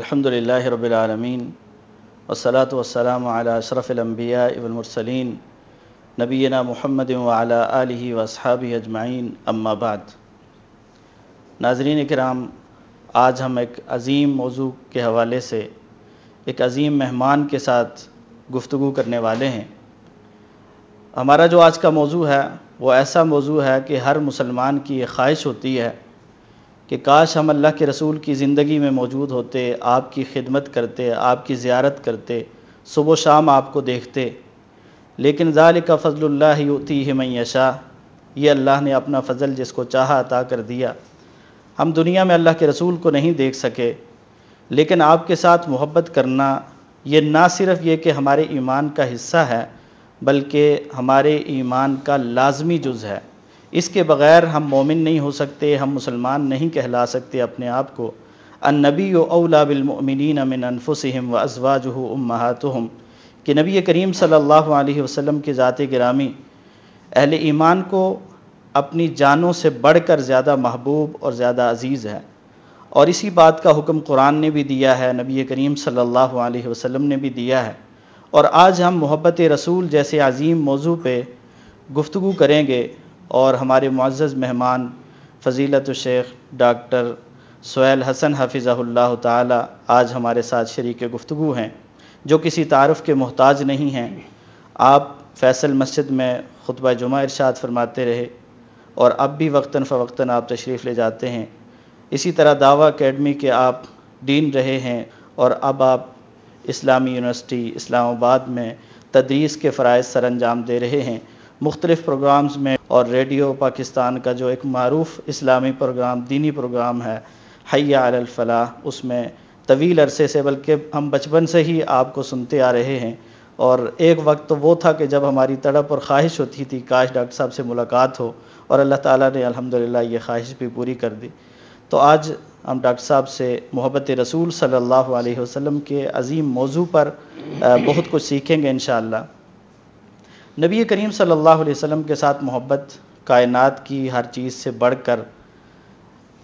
الحمد للہ رب العالمین والصلاة والسلام علی اشرف الانبیاء والمرسلین نبینا محمد وعلی آلہ واصحابہ اجمعین اما بعد۔ ناظرین کرام، آج ہم ایک عظیم موضوع کے حوالے سے ایک عظیم مہمان کے ساتھ گفتگو کرنے والے ہیں۔ ہمارا جو آج کا موضوع ہے وہ ایسا موضوع ہے کہ ہر مسلمان کی یہ خواہش ہوتی ہے کہ کاش ہم اللہ کے رسول کی زندگی میں موجود ہوتے، آپ کی خدمت کرتے، آپ کی زیارت کرتے، صبح و شام آپ کو دیکھتے، لیکن ذالک فضل اللہ یؤتیہ من یشاء، یہ اللہ نے اپنا فضل جس کو چاہا عطا کر دیا۔ ہم دنیا میں اللہ کے رسول کو نہیں دیکھ سکے، لیکن آپ کے ساتھ محبت کرنا یہ نہ صرف یہ کہ ہمارے ایمان کا حصہ ہے بلکہ ہمارے ایمان کا لازمی جز ہے۔ اس کے بغیر ہم مومن نہیں ہو سکتے، ہم مسلمان نہیں کہلا سکتے اپنے آپ کو۔ النبی اولیٰ بالمؤمنین من انفسہم وازواجہ امہاتہم، کہ نبی کریم صلی اللہ علیہ وسلم کی ذات گرامی اہل ایمان کو اپنی جانوں سے بڑھ کر زیادہ محبوب اور زیادہ عزیز ہے، اور اسی بات کا حکم قرآن نے بھی دیا ہے، نبی کریم صلی اللہ علیہ وسلم نے بھی دیا ہے۔ اور آج ہم محبت رسول جیسے عظیم موضوع پہ گفتگو کریں گے، اور ہمارے معزز مہمان فضیلت الشیخ ڈاکٹر سہیل حسن حفظہ اللہ تعالی آج ہمارے ساتھ شریک گفتگو ہیں، جو کسی تعارف کے محتاج نہیں ہیں۔ آپ فیصل مسجد میں خطبہ جمعہ ارشاد فرماتے رہے، اور اب بھی وقتاً فوقتاً آپ تشریف لے جاتے ہیں۔ اسی طرح دعویٰ اکیڈمی کے آپ ڈین رہے ہیں، اور اب آپ اسلامی یونیورسٹی اسلام آباد میں تدریس کے فرائض سر انجام دے رہے ہیں۔ مختلف پروگرامز میں، اور ریڈیو پاکستان کا جو ایک معروف اسلامی پروگرام، دینی پروگرام ہے حی علی الفلاح، اس میں طویل عرصے سے، بلکہ ہم بچپن سے ہی آپ کو سنتے آ رہے ہیں، اور ایک وقت تو وہ تھا کہ جب ہماری تڑپ اور خواہش ہوتی تھی کاش ڈاکٹر صاحب سے ملاقات ہو، اور اللہ تعالیٰ نے الحمدللہ یہ خواہش بھی پوری کر دی۔ تو آج ہم ڈاکٹر صاحب سے محبت رسول صلی اللہ علیہ وسلم کے عظیم موضوع پر بہت کچھ سیکھیں گے انشاءاللہ۔ نبی کریم صلی اللہ علیہ وسلم کے ساتھ محبت کائنات کی ہر چیز سے بڑھ کر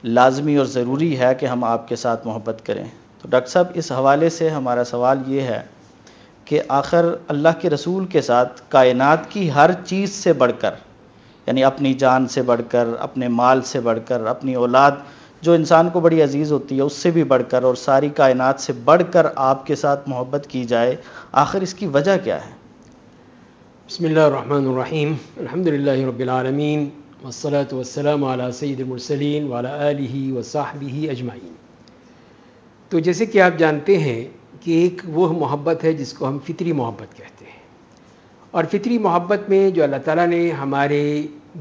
لازمی اور ضروری ہے کہ ہم آپ کے ساتھ محبت کریں۔ تو ڈاکٹر صاحب، اس حوالے سے ہمارا سوال یہ ہے کہ آخر اللہ کے رسول کے ساتھ کائنات کی ہر چیز سے بڑھ کر، یعنی اپنی جان سے بڑھ کر، اپنے مال سے بڑھ کر، اپنی اولاد جو انسان کو بڑی عزیز ہوتی ہے اس سے بھی بڑھ کر، اور ساری کائنات سے بڑھ کر آپ کے ساتھ محبت کی جائے، آخر اس کی وجہ کیا ہے؟ بسم اللہ الرحمن الرحیم، الحمدللہ رب العالمین، والصلاة والسلام علی سید المرسلین وعلی آلہ وصحبہ اجمعین۔ تو جیسے کہ آپ جانتے ہیں کہ ایک وہ محبت ہے جس کو ہم فطری محبت کہتے ہیں، اور فطری محبت میں جو اللہ تعالیٰ نے ہمارے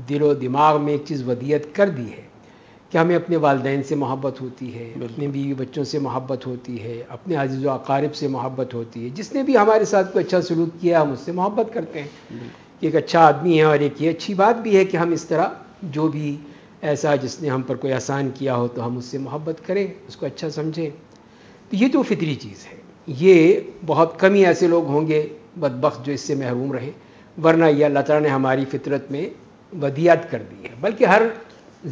دل و دماغ میں ایک چیز ودیعت کر دی ہے کہ ہمیں اپنے والدین سے محبت ہوتی ہے، اپنے بیوی بچوں سے محبت ہوتی ہے، اپنے عزیز و اقارب سے محبت ہوتی ہے، جس نے بھی ہمارے ساتھ کوئی اچھا سلوک کیا ہم اس سے محبت کرتے ہیں کہ ایک اچھا آدمی ہے، اور ایک یہ اچھی بات بھی ہے کہ ہم اس طرح جو بھی ایسا جس نے ہم پر کوئی احسان کیا ہو تو ہم اس سے محبت کریں، اس کو اچھا سمجھیں۔ تو یہ تو فطری چیز ہے، یہ بہت کم ہی ایسے لوگ ہوں گے بدبخت جو اس سے محروم رہیں، ورنہ یہ اللہ تعالیٰ نے ہماری فطرت میں ودیعت کر دی ہے، بلکہ ہر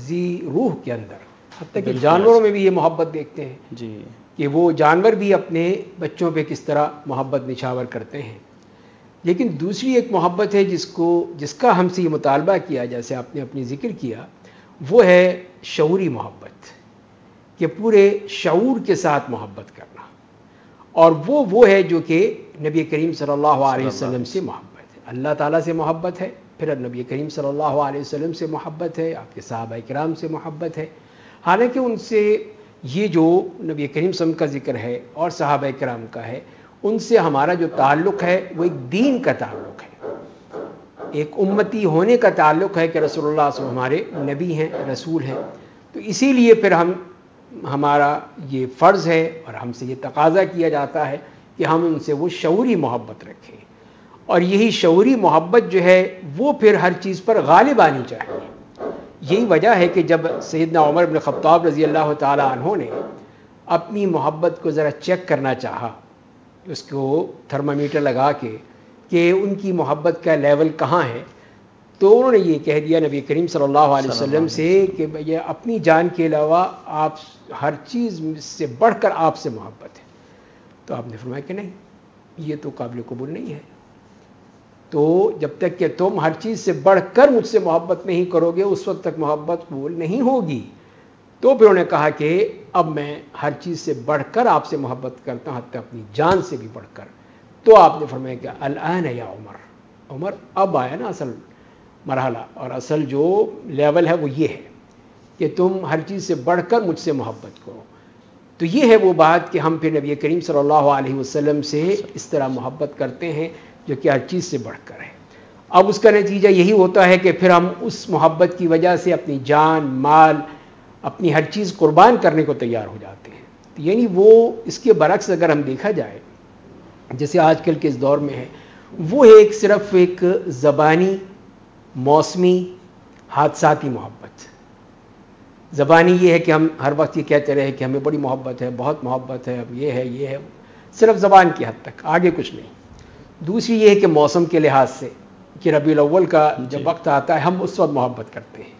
ذی روح کے اندر، حتیٰ کہ جانوروں میں بھی یہ محبت دیکھتے ہیں جی، کہ وہ جانور بھی اپنے بچوں پہ کس طرح محبت نچھاور کرتے ہیں۔ لیکن دوسری ایک محبت ہے جس کا ہم سے یہ مطالبہ کیا، جیسے آپ نے اپنی ذکر کیا، وہ ہے شعوری محبت، کہ پورے شعور کے ساتھ محبت کرنا، اور وہ ہے جو کہ نبی کریم صلی اللہ علیہ وسلم سے محبت ہے، اللہ تعالیٰ سے محبت ہے، پھر نبی کریم صلی اللہ علیہ وسلم سے محبت ہے، آپ کے صحابہ کرام سے محبت ہے۔ حالانکہ ان سے یہ جو نبی کریم صلی اللہ علیہ وسلم کا ذکر ہے اور صحابہ کرام کا ہے، ان سے ہمارا جو تعلق ہے وہ ایک دین کا تعلق ہے، ایک امتی ہونے کا تعلق ہے کہ رسول اللہ صلی اللہ علیہ وسلم ہمارے نبی ہیں، رسول ہیں۔ تو اسی لیے پھر ہمارا یہ فرض ہے اور ہم سے یہ تقاضا کیا جاتا ہے کہ ہم ان سے وہ شعوری محبت رکھیں، اور یہی شعوری محبت جو ہے وہ پھر ہر چیز پر غالب آنی چاہیے۔ یہی وجہ ہے کہ جب سیدنا عمر بن خطاب رضی اللہ تعالی عنہ نے اپنی محبت کو ذرا چیک کرنا چاہا، اس کو تھرمامیٹر لگا کے کہ ان کی محبت کا لیول کہاں ہے، تو انہوں نے یہ کہہ دیا نبی کریم صلی اللہ علیہ وسلم سے کہ یہ اپنی جان کے علاوہ آپ ہر چیز سے بڑھ کر آپ سے محبت ہے. تو آپ نے فرمایا کہ نہیں، یہ تو قابل قبول نہیں ہے. تو جب تک کہ تم ہر چیز سے بڑھ کر مجھ سے محبت نہیں کرو گے اس وقت تک محبت قبول نہیں ہوگی. تو پھر انہوں نے کہا کہ اب میں ہر چیز سے بڑھ کر آپ سے محبت کرتا ہوں، حتی اپنی جان سے بھی بڑھ کر. تو آپ نے فرمایا کہ الآن یا عمر اب آیا نا اصل مرحلہ، اور اصل جو لیول ہے وہ یہ ہے کہ تم ہر چیز سے بڑھ کر مجھ سے محبت کرو. تو یہ ہے وہ بات کہ ہم پھر نبی کریم صلی اللہ علیہ وسلم سے اس طرح محبت کرتے ہیں جو کہ ہر چیز سے بڑھ کر ہے. اب اس کا نتیجہ یہی ہوتا ہے کہ پھر ہم اس محبت کی وجہ سے اپنی جان، مال، اپنی ہر چیز قربان کرنے کو تیار ہو جاتے ہیں. یعنی وہ اس کے برعکس اگر ہم دیکھا جائے جیسے آج کل کے اس دور میں ہے، وہ ہے صرف ایک زبانی، موسمی، حادثاتی محبت. زبانی یہ ہے کہ ہم ہر وقت یہ کہتے رہے کہ ہمیں بڑی محبت ہے، بہت محبت ہے، اب یہ ہے، صرف زبان کی حد تک، آگے کچھ نہیں. دوسری یہ ہے کہ موسم کے لحاظ سے کہ ربیع الاول کا جب وقت آتا ہے ہم اس وقت محبت کرتے ہیں.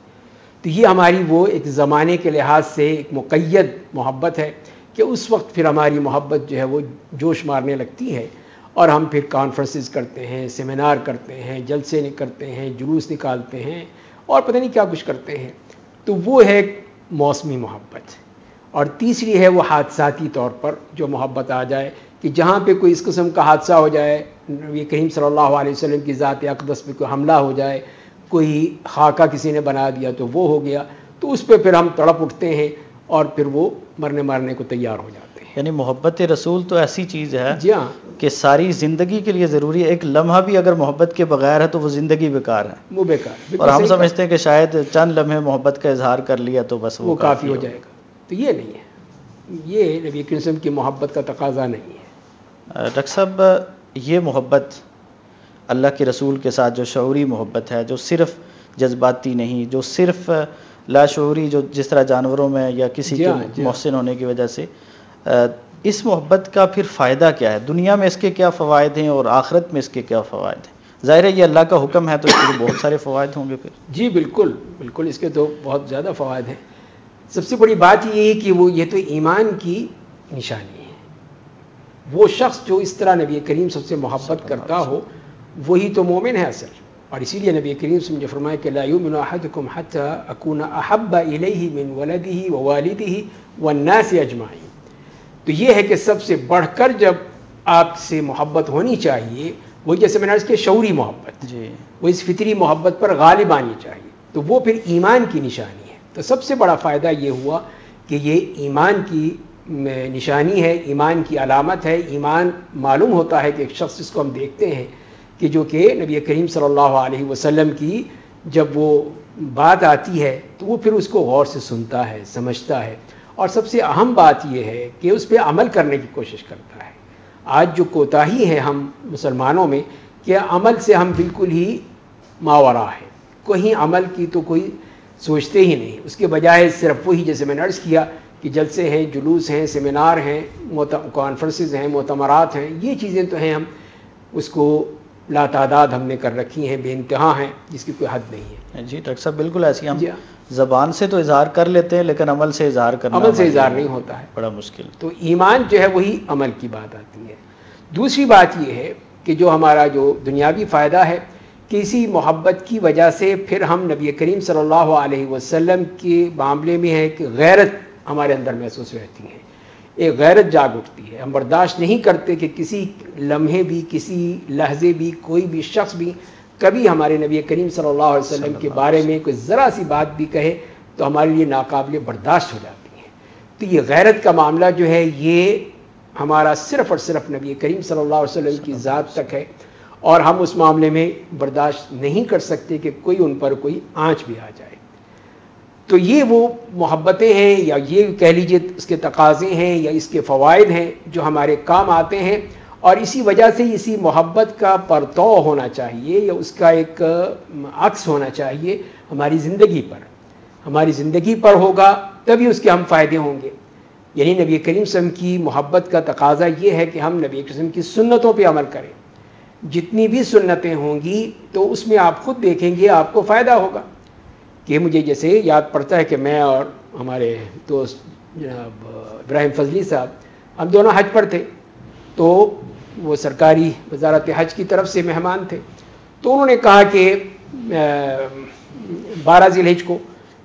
تو یہ ہماری وہ ایک زمانے کے لحاظ سے ایک مقید محبت ہے کہ اس وقت پھر ہماری محبت جو ہے وہ جوش مارنے لگتی ہے، اور ہم پھر کانفرنسز کرتے ہیں، سیمینار کرتے ہیں، جلسے کرتے ہیں، جلوس نکالتے ہیں، اور پتہ نہیں کیا کچھ کرتے ہیں. تو وہ ہے موسمی محبت. اور تیسری ہے وہ حادثاتی طور پر جو محبت آ جائے کہ جہاں پہ کوئی اس قسم کا حادثہ ہو جائے، نبی کریم صلی اللہ علیہ وسلم کی ذات اقدس پہ کوئی حملہ ہو جائے، کوئی خاکہ کسی نے بنا دیا تو وہ ہو گیا، تو اس پہ پھر ہم تڑپ اٹھتے ہیں اور پھر وہ مارنے کو تیار ہو جاتے ہیں. یعنی محبت رسول تو ایسی چیز ہے جی ہاں کہ ساری زندگی کے لیے ضروری ہے. ایک لمحہ بھی اگر محبت کے بغیر ہے تو وہ زندگی بیکار ہے، وہ بیکار. اور ہم سمجھتے ہیں کہ شاید چند لمحے محبت کا اظہار کر لیا تو بس وہ کافی ہو جائے گا. تو یہ نہیں ہے، یہ نبی کریم صلی کی محبت کا تقاضا نہیں ہے. ڈاکٹر صاحب، یہ محبت اللہ کے رسول کے ساتھ جو شعوری محبت ہے، جو صرف جذباتی نہیں، جو صرف لاشعوری، جو جس طرح جانوروں میں یا کسی کے محسن ہونے کی وجہ سے، اس محبت کا پھر فائدہ کیا ہے؟ دنیا میں اس کے کیا فوائد ہیں اور آخرت میں اس کے کیا فوائد ہیں؟ ظاہر ہے یہ اللہ کا حکم ہے تو اس کے بہت سارے فوائد ہوں گے پھر. جی بالکل بالکل، اس کے تو بہت زیادہ فوائد ہیں. سب سے بڑی بات یہ ہے کہ یہ تو ایمان کی نشانی ہے. وہ شخص جو اس طرح نبی کریم سے محبت کرتا ہو وہی تو مومن ہے اصل. اور اسی لیے نبی کریم سے مجھے فرمایا کہ لا یؤمن احدکم حتی اکون احب الیہ من ولدہ ووالدہ والناس اجمعین. تو یہ ہے کہ سب سے بڑھ کر جب آپ سے محبت ہونی چاہیے، وہ جیسے میں نے عرض کیا شعوری محبت، وہ اس فطری محبت پر غالب آنی چاہیے، تو وہ پھر ایمان کی نشانی ہے. تو سب سے بڑا فائدہ یہ ہوا کہ یہ ایمان کی نشانی ہے، ایمان کی علامت ہے. ایمان معلوم ہوتا ہے کہ ایک شخص اس کو ہم دیکھتے ہیں کہ جو کہ نبی کریم صلی اللہ علیہ وسلم کی جب وہ بات آتی ہے تو وہ پھر اس کو غور سے سنتا ہے، سمجھتا ہے، اور سب سے اہم بات یہ ہے کہ اس پہ عمل کرنے کی کوشش کرتا ہے. آج جو کوتاہی ہے ہم مسلمانوں میں کہ عمل سے ہم بالکل ہی ماورا ہے، کوئی عمل کی تو کوئی سوچتے ہی نہیں. اس کے بجائے صرف وہی جیسے میں نے عرض کیا کہ جلسے ہیں، جلوس ہیں، سیمینار ہیں، کانفرنسز ہیں، مؤتمرات ہیں، یہ چیزیں تو ہیں، ہم اس کو لا تعداد ہم نے کر رکھی ہیں، بے انتہا ہیں، جس کی کوئی حد نہیں ہے. جی ڈاکٹر صاحب بالکل ایسی. ہم زبان سے تو اظہار کر لیتے ہیں لیکن عمل سے اظہار کرنا نہیں ہوتا ہے، بڑا مشکل. تو ایمان جو ہے وہی عمل کی بات آتی ہے. دوسری بات یہ ہے کہ جو ہمارا جو دنیاوی فائدہ ہے کہ اسی محبت کی وجہ سے پھر ہم نبی کریم صلی اللہ علیہ وسلم کے معاملے میں ہے کہ غیرت ہمارے اندر محسوس رہتی ہے، ایک غیرت جاگ اٹھتی ہے. ہم برداشت نہیں کرتے کہ کسی لمحے بھی، کسی لحظے بھی، کوئی بھی شخص بھی کبھی ہمارے نبی کریم صلی اللہ علیہ وسلم کے بارے میں کوئی ذرا سی بات بھی کہے تو ہمارے لیے ناقابل برداشت ہو جاتی ہے. تو یہ غیرت کا معاملہ جو ہے یہ ہمارا صرف اور صرف نبی کریم صلی اللہ علیہ وسلم کی ذات تک ہے، اور ہم اس معاملے میں برداشت نہیں کر سکتے کہ کوئی ان پر کوئی آنچ بھی آ جائے. تو یہ وہ محبتیں ہیں، یا یہ کہہ لیجیے اس کے تقاضے ہیں، یا اس کے فوائد ہیں جو ہمارے کام آتے ہیں. اور اسی وجہ سے اسی محبت کا پرتو ہونا چاہیے، یا اس کا ایک عکس ہونا چاہیے ہماری زندگی پر. ہماری زندگی پر ہوگا تبھی اس کے ہم فائدے ہوں گے. یعنی نبی کریم صلی اللہ علیہ وسلم کی محبت کا تقاضا یہ ہے کہ ہم نبی کریم کی سنتوں پہ عمل کریں. جتنی بھی سنتیں ہوں گی تو اس میں آپ خود دیکھیں گے آپ کو فائدہ ہوگا. کہ مجھے جیسے یاد پڑتا ہے کہ میں اور ہمارے دوست جناب ابراہیم فضلی صاحب ہم دونوں حج پر تھے. تو وہ سرکاری وزارت حج کی طرف سے مہمان تھے. تو انہوں نے کہا کہ 12 ذی الحجہ کو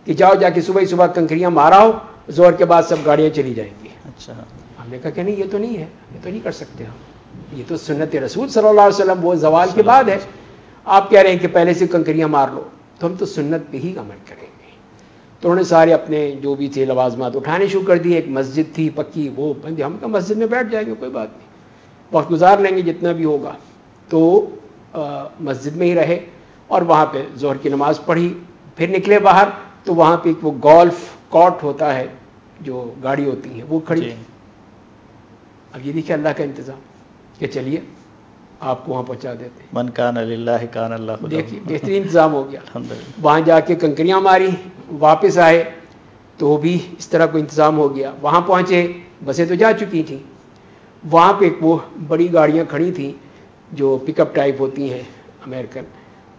کہ جاؤ جا کے صبح صبح کنکریاں ماراؤ, زہر کے بعد سب گاڑیاں چلی جائیں گی. اچھا. ہم نے کہا کہ نہیں, یہ تو نہیں ہے, یہ تو نہیں کر سکتے ہم, یہ تو سنت رسول صلی اللہ علیہ وسلم وہ زوال کے بعد ہے. آپ کہہ رہے ہیں کہ پہلے سے کنکریاں مار لو, تو ہم تو سنت پہ ہی عمل کریں گے. تو انہوں نے سارے اپنے جو بھی تھے لوازمات اٹھانے شروع کر دیے. ایک مسجد تھی پکی, وہ بندے, ہم کہا مسجد میں بیٹھ جائیں گے, کوئی بات نہیں, وقت گزار لیں گے جتنا بھی ہوگا. تو مسجد میں ہی رہے اور وہاں پہ ظہر کی نماز پڑھی. پھر نکلے باہر تو وہاں پہ وہ گولف کورٹ ہوتا ہے جو گاڑی ہوتی ہیں وہ کھڑی. اب یہ دیکھیں اللہ کا انتظام کہ چلیے آپ کو وہاں پہنچا دیتے ہیں. من کان للہ کان اللہ لہ. دیکھیے بہترین انتظام ہو گیا. الحمدللہ. وہاں جا کے کنکریاں ماری, واپس آئے تو بھی اس طرح کوئی انتظام ہو گیا. وہاں پہنچے, بسیں تو جا چکی تھیں, وہاں پہ وہ بڑی گاڑیاں کھڑی تھیں جو پک اپ ٹائپ ہوتی ہیں امریکن.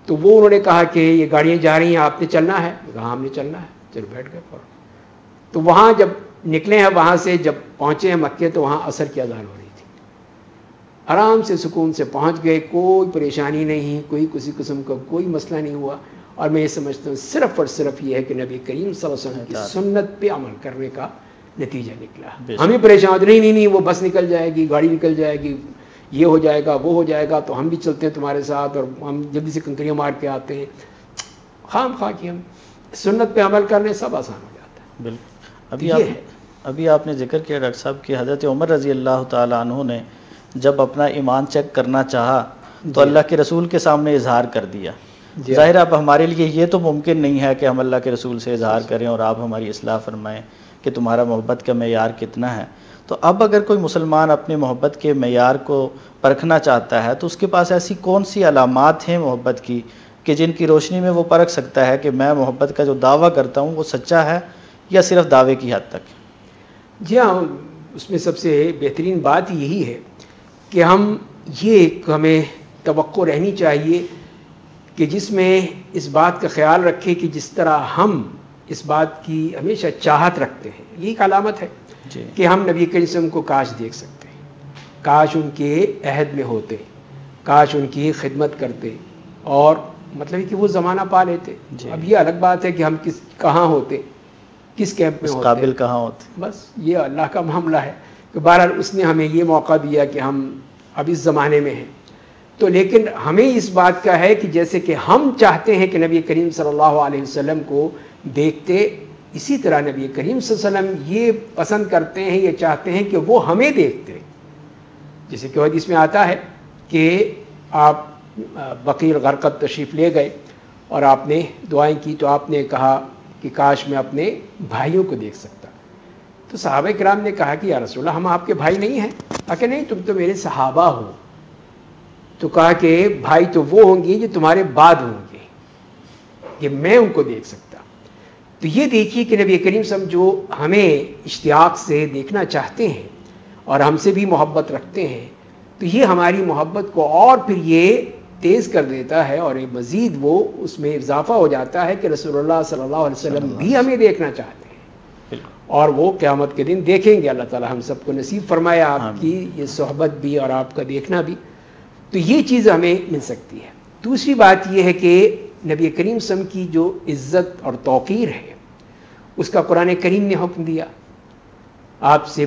تو وہ انہوں نے کہا کہ یہ گاڑیاں جا رہی ہیں, آپ نے چلنا ہے؟ کہا ہم نے چلنا ہے. چلو بیٹھ گئے فوراً. تو وہاں جب نکلے ہیں وہاں سے, جب پہنچے ہیں مکے تو وہاں عصر کی اذان ہو رہی تھی. آرام سے سکون سے پہنچ گئے, کوئی پریشانی نہیں, کوئی کسی قسم کا کوئی مسئلہ نہیں ہوا. اور میں یہ سمجھتا ہوں صرف اور صرف یہ ہے کہ نبی کریم صلی اللہ علیہ وسلم کی سنت پہ عمل کرنے کا نتیجہ نکلا. ہمیں پریشان ہوتے نہیں وہ بس نکل جائے گی, گاڑی نکل جائے گی, یہ ہو جائے گا, وہ ہو جائے گا, تو ہم بھی چلتے ہیں تمہارے ساتھ اور ہم جلدی سے کنکریاں مار کے آتے ہیں. خام خواہ کی ہم سنت پہ عمل کرنے سب آسان ہو جاتا ہے. بالکل. ابھی آپ نے ذکر کیا ڈاکٹر صاحب کہ حضرت عمر رضی اللہ تعالیٰ عنہ نے جب اپنا ایمان چیک کرنا چاہا تو اللہ کے رسول کے سامنے اظہار کر دیا. ظاہر اب ہمارے لیے یہ تو ممکن نہیں ہے کہ ہم اللہ کے رسول سے اظہار کریں اور آپ ہماری اصلاح فرمائیں کہ تمہارا محبت کا معیار کتنا ہے. تو اب اگر کوئی مسلمان اپنے محبت کے معیار کو پرکھنا چاہتا ہے تو اس کے پاس ایسی کون سی علامات ہیں محبت کی کہ جن کی روشنی میں وہ پرکھ سکتا ہے کہ میں محبت کا جو دعویٰ کرتا ہوں وہ سچا ہے یا صرف دعوے کی حد تک؟ جی ہاں, اس میں سب سے بہترین بات یہی ہے کہ ہمیں توقع رہنی چاہیے کہ جس میں اس بات کا خیال رکھے کہ جس طرح ہم اس بات کی ہمیشہ چاہت رکھتے ہیں, یہ ایک علامت ہے کہ ہم نبی کریم صلی اللہ علیہ وسلم کو کاش دیکھ سکتے ہیں, کاش ان کے عہد میں ہوتے, کاش ان کی خدمت کرتے, اور مطلب کہ وہ زمانہ پا لیتے. اب یہ الگ بات ہے کہ ہم کہاں ہوتے, کس کیمپ میں ہوتے, قابل کہاں ہوتے, بس یہ اللہ کا معاملہ ہے کہ بہرحال اس نے ہمیں یہ موقع دیا کہ ہم اب اس زمانے میں ہیں. تو لیکن ہمیں اس بات کا ہے کہ جیسے کہ ہم چاہتے ہیں کہ نبی کریم صلی اللہ علیہ وسلم کو دیکھتے, اسی طرح نبی کریم صلی اللہ علیہ وسلم یہ پسند کرتے ہیں, یہ چاہتے ہیں کہ وہ ہمیں دیکھتے. جیسے کہ حدیث میں آتا ہے کہ آپ بقیع غرقد تشریف لے گئے اور آپ نے دعائیں کی تو آپ نے کہا کہ کاش میں اپنے بھائیوں کو دیکھ سکتا. تو صحابہ کرام نے کہا کہ یا رسول اللہ ہم آپ کے بھائی نہیں ہیں. کہا کہ نہیں, تم تو میرے صحابہ ہو. تو کہا کہ بھائی تو وہ ہوں گے جو تمہارے بعد ہوں گے, کہ میں ان کو دیکھ سکتا. تو یہ دیکھیے کہ نبی کریم صلی اللہ علیہ وسلم جو ہمیں اشتیاق سے دیکھنا چاہتے ہیں اور ہم سے بھی محبت رکھتے ہیں, تو یہ ہماری محبت کو اور پھر یہ تیز کر دیتا ہے اور مزید وہ اس میں اضافہ ہو جاتا ہے کہ رسول اللہ صلی اللہ علیہ وسلم بھی ہمیں دیکھنا چاہتے ہیں, اور وہ قیامت کے دن دیکھیں گے. اللہ تعالی ہم سب کو نصیب فرمائے آپ کی یہ صحبت بھی اور آپ کا دیکھنا بھی. تو یہ چیز ہمیں مل سکتی ہے. دوسری بات یہ ہے کہ نبی کریم صلی اللہ علیہ وسلم کی جو عزت اور توقیر ہے اس کا قرآن کریم نے حکم دیا. آپ سے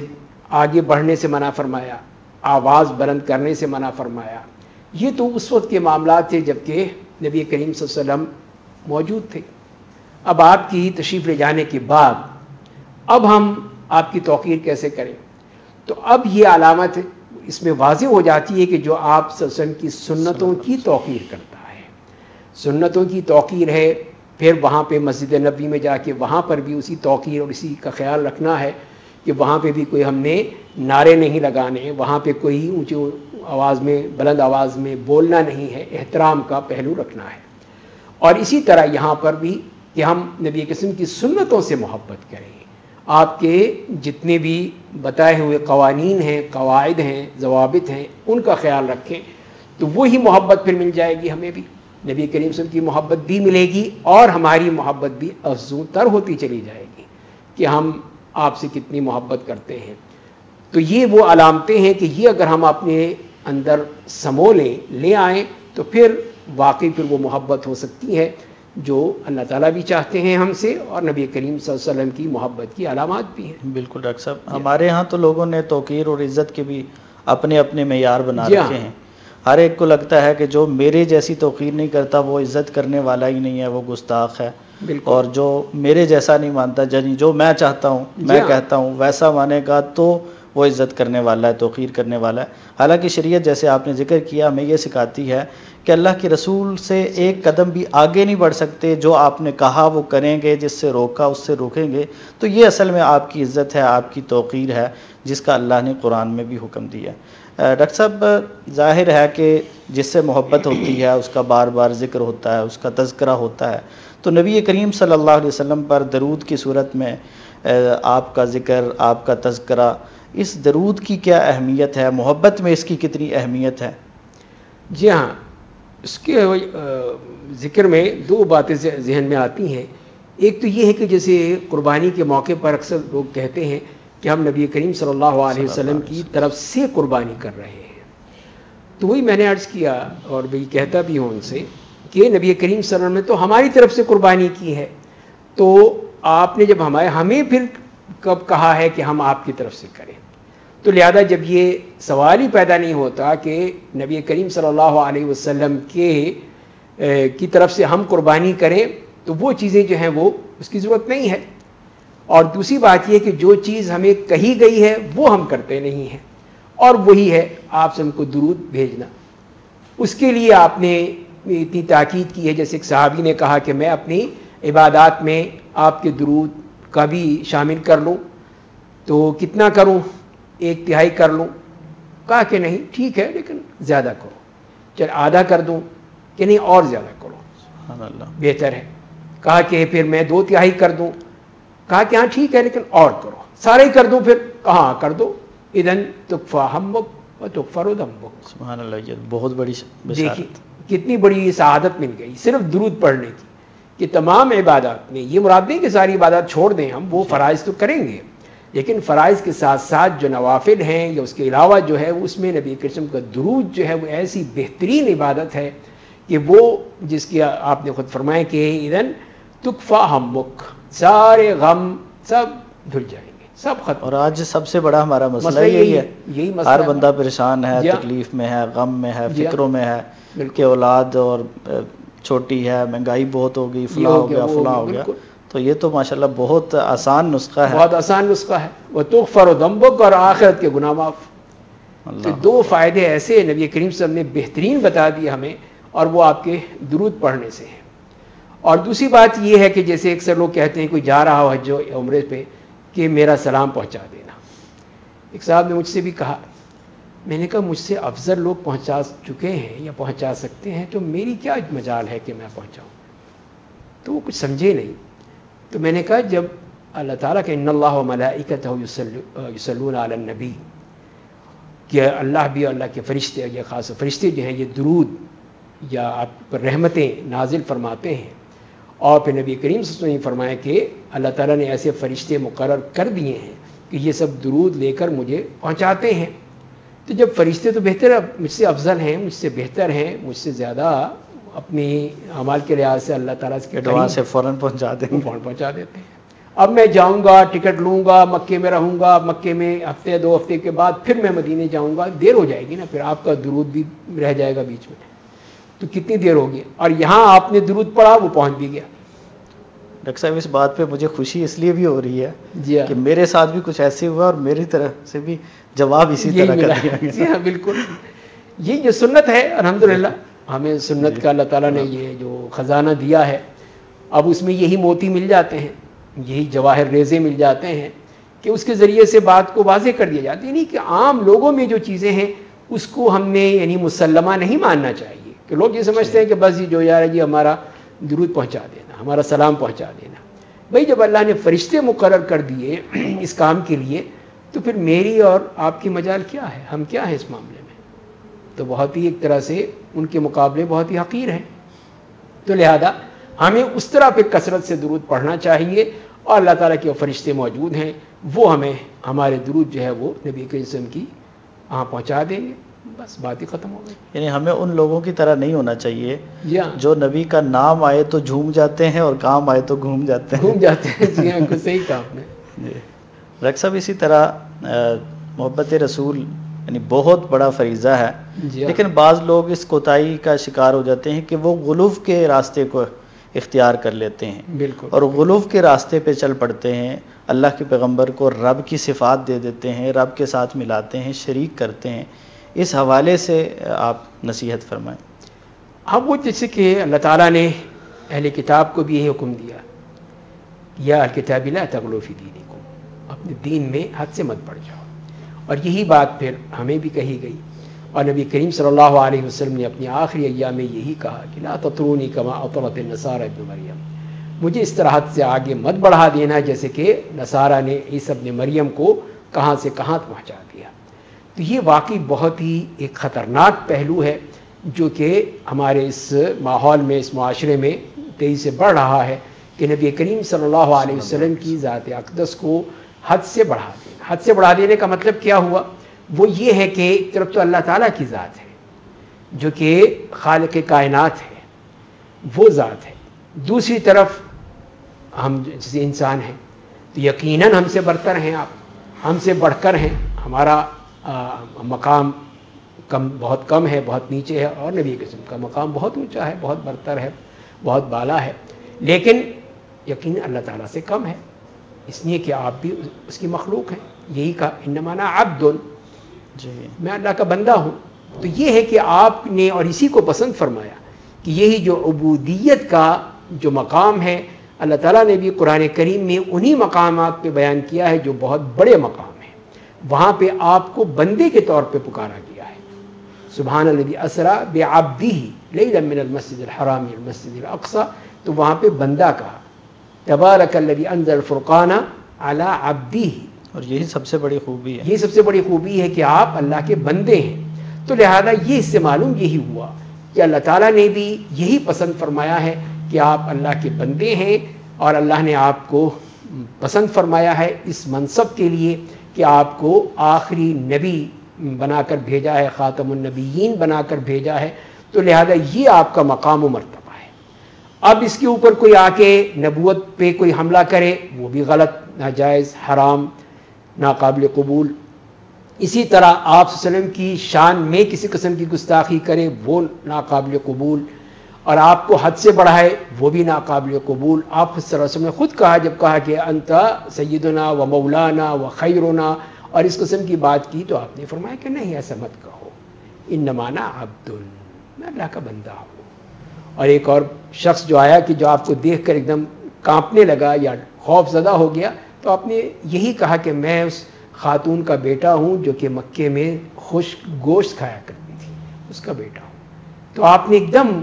آگے بڑھنے سے منع فرمایا, آواز بلند کرنے سے منع فرمایا. یہ تو اس وقت کے معاملات تھے جب کہ نبی کریم صلی اللہ علیہ وسلم موجود تھے. اب آپ کی تشریف لے جانے کے بعد اب ہم آپ کی توقیر کیسے کریں؟ تو اب یہ علامت اس میں واضح ہو جاتی ہے کہ جو آپ صلی اللہ علیہ وسلم کی سنتوں کی توقیر کرتا ہے, سنتوں کی توقیر ہے. پھر وہاں پہ مسجد نبی میں جا کے وہاں پر بھی اسی توقیر اور اسی کا خیال رکھنا ہے کہ وہاں پہ بھی کوئی ہم نے نعرے نہیں لگانے, وہاں پہ کوئی اونچی آواز میں بلند آواز میں بولنا نہیں ہے, احترام کا پہلو رکھنا ہے. اور اسی طرح یہاں پر بھی کہ ہم نبی قسم کی سنتوں سے محبت کریں, آپ کے جتنے بھی بتائے ہوئے قوانین ہیں, قواعد ہیں, ضوابط ہیں, ان کا خیال رکھیں. تو وہی محبت پھر مل جائے گی ہمیں بھی، نبی کریم صلی اللہ علیہ وسلم کی محبت بھی ملے گی اور ہماری محبت بھی افزوں تر ہوتی چلی جائے گی کہ ہم آپ سے کتنی محبت کرتے ہیں۔ تو یہ وہ علامتیں ہیں کہ یہ اگر ہم اپنے اندر سمو لے آئیں تو پھر واقعی پھر وہ محبت ہو سکتی ہے جو اللہ تعالیٰ بھی چاہتے ہیں ہم سے، اور نبی کریم صلی اللہ علیہ وسلم کی محبت کی علامات بھی ہیں۔ بالکل ڈاکٹر صاحب، ہمارے ہاں تو لوگوں نے توقیر اور عزت کے بھی اپنے اپنے معیار بنا رکھے ہیں۔ ہر ایک کو لگتا ہے کہ جو میرے جیسی توقیر نہیں کرتا وہ عزت کرنے والا ہی نہیں ہے، وہ گستاخ ہے، اور جو میرے جیسا نہیں مانتا، جو میں چاہتا ہوں میں کہتا ہوں ویسا مانے گا تو وہ عزت کرنے والا ہے، توقیر کرنے والا ہے۔ حالانکہ شریعت جیسے آپ نے ذکر کیا ہمیں یہ سکھاتی ہے کہ اللہ کے رسول سے ایک قدم بھی آگے نہیں بڑھ سکتے، جو آپ نے کہا وہ کریں گے، جس سے روکا اس سے روکیں گے، تو یہ اصل میں آپ کی عزت ہے، آپ کی توقیر ہے، جس کا اللہ نے قرآن میں بھی حکم دیا ہے۔ ڈاکٹر صاحب، ظاہر ہے کہ جس سے محبت ہوتی ہے اس کا بار بار ذکر ہوتا ہے، اس کا تذکرہ ہوتا ہے، تو نبی کریم صلی اللہ علیہ وسلم پر درود کی صورت میں آپ کا ذکر، آپ کا تذکرہ، اس درود کی کیا اہمیت ہے؟ محبت میں اس کی کتنی اہمیت ہے؟ جی ہاں، اس کے ذکر میں دو باتیں ذہن میں آتی ہیں۔ ایک تو یہ ہے کہ جیسے قربانی کے موقع پر اکثر لوگ کہتے ہیں کہ ہم نبی کریم صلی اللہ علیہ وسلم کی طرف سے قربانی کر رہے ہیں، تو وہی میں نے عرض کیا اور وہی کہتا بھی ہوں ان سے کہ نبی کریم صلی اللہ علیہ وسلم نے تو ہماری طرف سے قربانی کی ہے، تو آپ نے جب ہمیں پھر کب کہا ہے کہ ہم آپ کی طرف سے کریں؟ تو لہذا جب یہ سوال ہی پیدا نہیں ہوتا کہ نبی کریم صلی اللہ علیہ وسلم کی طرف سے ہم قربانی کریں، تو وہ چیزیں جو ہیں وہ اس کی ضرورت نہیں ہے۔ اور دوسری بات یہ کہ جو چیز ہمیں کہی گئی ہے وہ ہم کرتے نہیں ہیں، اور وہی ہے آپ سے ہم کو درود بھیجنا۔ اس کے لیے آپ نے اتنی تاکید کی ہے، جیسے ایک صحابی نے کہا کہ میں اپنی عبادات میں آپ کے درود کا بھی شامل کر لوں، تو کتنا کروں؟ 1/3 کر لوں؟ کہا کہ نہیں ٹھیک ہے لیکن زیادہ کرو، چل آدھا کر دوں کہ نہیں اور زیادہ کرو، سبحان اللہ، بہتر ہے۔ کہا کہ پھر میں 2/3 کر دوں؟ کہا کہ ہاں ٹھیک ہے لیکن اور کرو، سارے ہی کر دوں؟ پھر کہاں کر دو، اذن تکفی ہمک و تغفر ذنبک۔ سبحان اللہ، یہ بہت بڑی دیکھیے بشارت۔ کتنی بڑی سعادت مل گئی صرف درود پڑھنے کی، کہ تمام عبادات میں یہ مراد نہیں کہ ساری عبادات چھوڑ دیں ہم، وہ فرائض تو کریں گے، لیکن فرائض کے ساتھ ساتھ جو نوافل ہیں یا اس کے علاوہ جو ہے اس میں نبی کریم کا درود جو ہے وہ ایسی بہترین عبادت ہے کہ وہ جس کی آپ نے خود فرمایا کہ اذن تکفی ہمک، سارے غم سب دھل جائیں گے، سب ختم۔ اور آج سب سے بڑا ہمارا مسئلہ یہی ہے، ہر بندہ پریشان ہے، تکلیف میں ہے، غم میں ہے، فکروں میں ہے کہ اولاد اور چھوٹی ہے، مہنگائی بہت ہو گئی، فلاں ہو گیا، فلاں ہو گیا۔ تو یہ تو ماشاءاللہ بہت آسان نسخہ ہے، بہت آسان نسخہ ہے، وہ تغفر ذنبک، اور آخرت کے گناہ معاف۔ تو دو فائدے ایسے نبی کریم صلی اللہ علیہ وسلم نے بہترین بتا دیے ہمیں، اور وہ آپ کے درود پڑھنے سے ہے۔ اور دوسری بات یہ ہے کہ جیسے اکثر لوگ کہتے ہیں کوئی جا رہا ہو حج و عمرے پہ کہ میرا سلام پہنچا دینا۔ ایک صاحب نے مجھ سے بھی کہا، میں نے کہا مجھ سے افضل لوگ پہنچا چکے ہیں یا پہنچا سکتے ہیں، تو میری کیا مجال ہے کہ میں پہنچاؤں؟ تو وہ کچھ سمجھے نہیں۔ تو میں نے کہا جب اللہ تعالیٰ کہ ان اللہ و ملائکتہ یصلون علی النبی، کہ اللہ بھی، اللہ کے فرشتے، یہ خاص فرشتے جو ہیں یہ درود یا آپ پر رحمتیں نازل فرماتے ہیں، اور پھر نبی کریم صلی اللہ علیہ وسلم نے فرمایا کہ اللہ تعالیٰ نے ایسے فرشتے مقرر کر دیے ہیں کہ یہ سب درود لے کر مجھے پہنچاتے ہیں۔ تو جب فرشتے تو بہتر مجھ سے افضل ہیں، مجھ سے بہتر ہیں، مجھ سے زیادہ اپنی اعمال کے لحاظ سے اللہ تعالیٰ سے دعا سے فوراً پہنچا دیں گے، فوراً پہنچا دیتے ہیں۔ اب میں جاؤں گا، ٹکٹ لوں گا، مکے میں رہوں گا، مکے میں ہفتے 2 ہفتے کے بعد پھر میں مدینے جاؤں گا، دیر ہو جائے گی نا، پھر آپ کا درود بھی رہ جائے گا بیچ میں، تو کتنی دیر ہوگی؟ اور یہاں آپ نے درود پڑھا، وہ پہنچ بھی گیا۔ ڈاکٹر صاحب اس بات پہ مجھے خوشی اس لیے بھی ہو رہی ہے جی کہ میرے ساتھ بھی کچھ ایسے ہوا اور میری طرف سے بھی جواب اسی طرح کا دیا گیا۔ جی ہاں بالکل، یہ جو سنت ہے الحمدللہ، ہمیں سنت کا اللہ تعالیٰ نے یہ جو خزانہ دیا ہے، اب اس میں یہی موتی مل جاتے ہیں، یہی جواہر ریزے مل جاتے ہیں کہ اس کے ذریعے سے بات کو واضح کر دیا جاتی ہے، نہیں کہ عام لوگوں میں جو چیزیں ہیں اس کو ہم نے یعنی مسلمہ نہیں ماننا چاہیے، کہ لوگ یہ سمجھتے ہیں کہ بس یہ جو یار ہے جی ہمارا درود پہنچا دینا، ہمارا سلام پہنچا دینا۔ بھئی جب اللہ نے فرشتے مقرر کر دیے اس کام کے لیے، تو پھر میری اور آپ کی مجال کیا ہے؟ ہم کیا ہیں اس معاملے میں؟ تو بہت ہی ایک طرح سے ان کے مقابلے بہت ہی حقیر ہیں. تو لہذا ہمیں اس طرح پہ کثرت سے درود پڑھنا چاہیے، اور اللہ تعالیٰ کے فرشتے موجود ہیں، وہ ہمیں ہمارے درود جو ہے وہ نبی کریم صلی اللہ علیہ وسلم کی وہاں پہنچا دیں گے. بس بات ہی ختم ہو گئی. یعنی ہمیں ان لوگوں کی طرح نہیں ہونا چاہیے جی ہاں، جو نبی کا نام آئے تو جھوم جاتے ہیں اور کام آئے تو گھوم جاتے ہیں. گھوم جاتے ہیں. جی ہاں، کچھ صحیح کہا آپ نے. جی ڈاکٹر صاحب، اسی طرح محبت رسول یعنی بہت بڑا فریضہ ہے، جی ہاں. لیکن بعض لوگ اس کوتاہی کا شکار ہو جاتے ہیں کہ وہ غلو کے راستے کو اختیار کر لیتے ہیں بالکل. اور غلو کے راستے پہ چل پڑتے ہیں، اللہ کے پیغمبر کو رب کی صفات دے دیتے ہیں، رب کے ساتھ ملاتے ہیں، شریک کرتے ہیں. اس حوالے سے آپ نصیحت فرمائیں. اب وہ جیسے کہ اللہ تعالیٰ نے اہل کتاب کو بھی یہی حکم دیا، یا الکتاب لا تغلو فی دینکم، اپنے دین میں حد سے مت بڑھ جاؤ. اور یہی بات پھر ہمیں بھی کہی گئی، اور نبی کریم صلی اللہ علیہ وسلم نے اپنی آخری ایام میں یہی کہا کہ لا تطرونی کما اطرت النصارى ابن مریم، مجھے اس طرح حد سے آگے مت بڑھا دینا جیسے کہ نصارہ نے عیسی ابن مریم کو کہاں سے کہاں پہنچا دیا. تو یہ واقعی بہت ہی ایک خطرناک پہلو ہے جو کہ ہمارے اس ماحول میں، اس معاشرے میں تیزی سے بڑھ رہا ہے، کہ نبی کریم صلی اللہ علیہ وسلم کی ذات اقدس کو حد سے بڑھا دینا. حد سے بڑھا دینے کا مطلب کیا ہوا؟ وہ یہ ہے کہ ایک طرف تو اللہ تعالیٰ کی ذات ہے جو کہ خالق کائنات ہے، وہ ذات ہے، دوسری طرف ہم جیسے انسان ہیں تو یقیناً ہم سے برتر ہیں، آپ ہم سے بڑھ کر ہیں، ہمارا مقام بہت کم ہے، بہت نیچے ہے، اور نبی قسم کا مقام بہت اونچا ہے، بہت برتر ہے، بہت بالا ہے، لیکن یقیناً اللہ تعالیٰ سے کم ہے، اس لیے کہ آپ بھی اس کی مخلوق ہیں. یہی کہا انما انا عبد، جی میں اللہ کا بندہ ہوں. تو یہ ہے کہ آپ نے اور اسی کو پسند فرمایا کہ یہی جو عبودیت کا جو مقام ہے، اللہ تعالیٰ نے بھی قرآن کریم میں انہی مقامات پہ بیان کیا ہے جو بہت بڑے مقام ہیں. وہاں پہ آپ کو بندے کے طور پہ پکارا گیا ہے. سبحان الذی اسریٰ بعبدہ لیلا من المسجد الحرام الى المسجد الاقصی، تو وہاں پہ بندہ کہا. تبارک الذی انزل الفرقان علی عبدہ، اور یہی سب سے بڑی خوبی ہے. یہ سب سے بڑی خوبی ہے کہ آپ اللہ کے بندے ہیں. تو لہذا یہ اس سے معلوم یہی ہوا کہ اللہ تعالیٰ نے بھی یہی پسند فرمایا ہے کہ آپ اللہ کے بندے ہیں، اور اللہ نے آپ کو پسند فرمایا ہے اس منصب کے لیے کہ آپ کو آخری نبی بنا کر بھیجا ہے، خاتم النبیین بنا کر بھیجا ہے. تو لہذا یہ آپ کا مقام و مرتبہ ہے. اب اس کے اوپر کوئی آ کے نبوت پہ کوئی حملہ کرے وہ بھی غلط، ناجائز، حرام، ناقابل قبول. اسی طرح آپ صلی اللہ علیہ وسلم کی شان میں کسی قسم کی گستاخی کرے وہ ناقابل قبول، اور آپ کو حد سے بڑھائے وہ بھی ناقابل قبول. آپ صلی اللہ علیہ وسلم نے خود کہا، جب کہا کہ انت سیدنا و مولانا و خیرنا، اور اس قسم کی بات کی، تو آپ نے فرمایا کہ نہیں، ایسا مت کہو، انما انا عبد، میں اللہ کا بندہ ہوں. اور ایک اور شخص جو آیا کہ جو آپ کو دیکھ کر ایک دم کانپنے لگا یا خوف زدہ ہو گیا، تو آپ نے یہی کہا کہ میں اس خاتون کا بیٹا ہوں جو کہ مکے میں خشک گوشت کھایا کرتی تھی، اس کا بیٹا ہوں. تو آپ نے ایک دم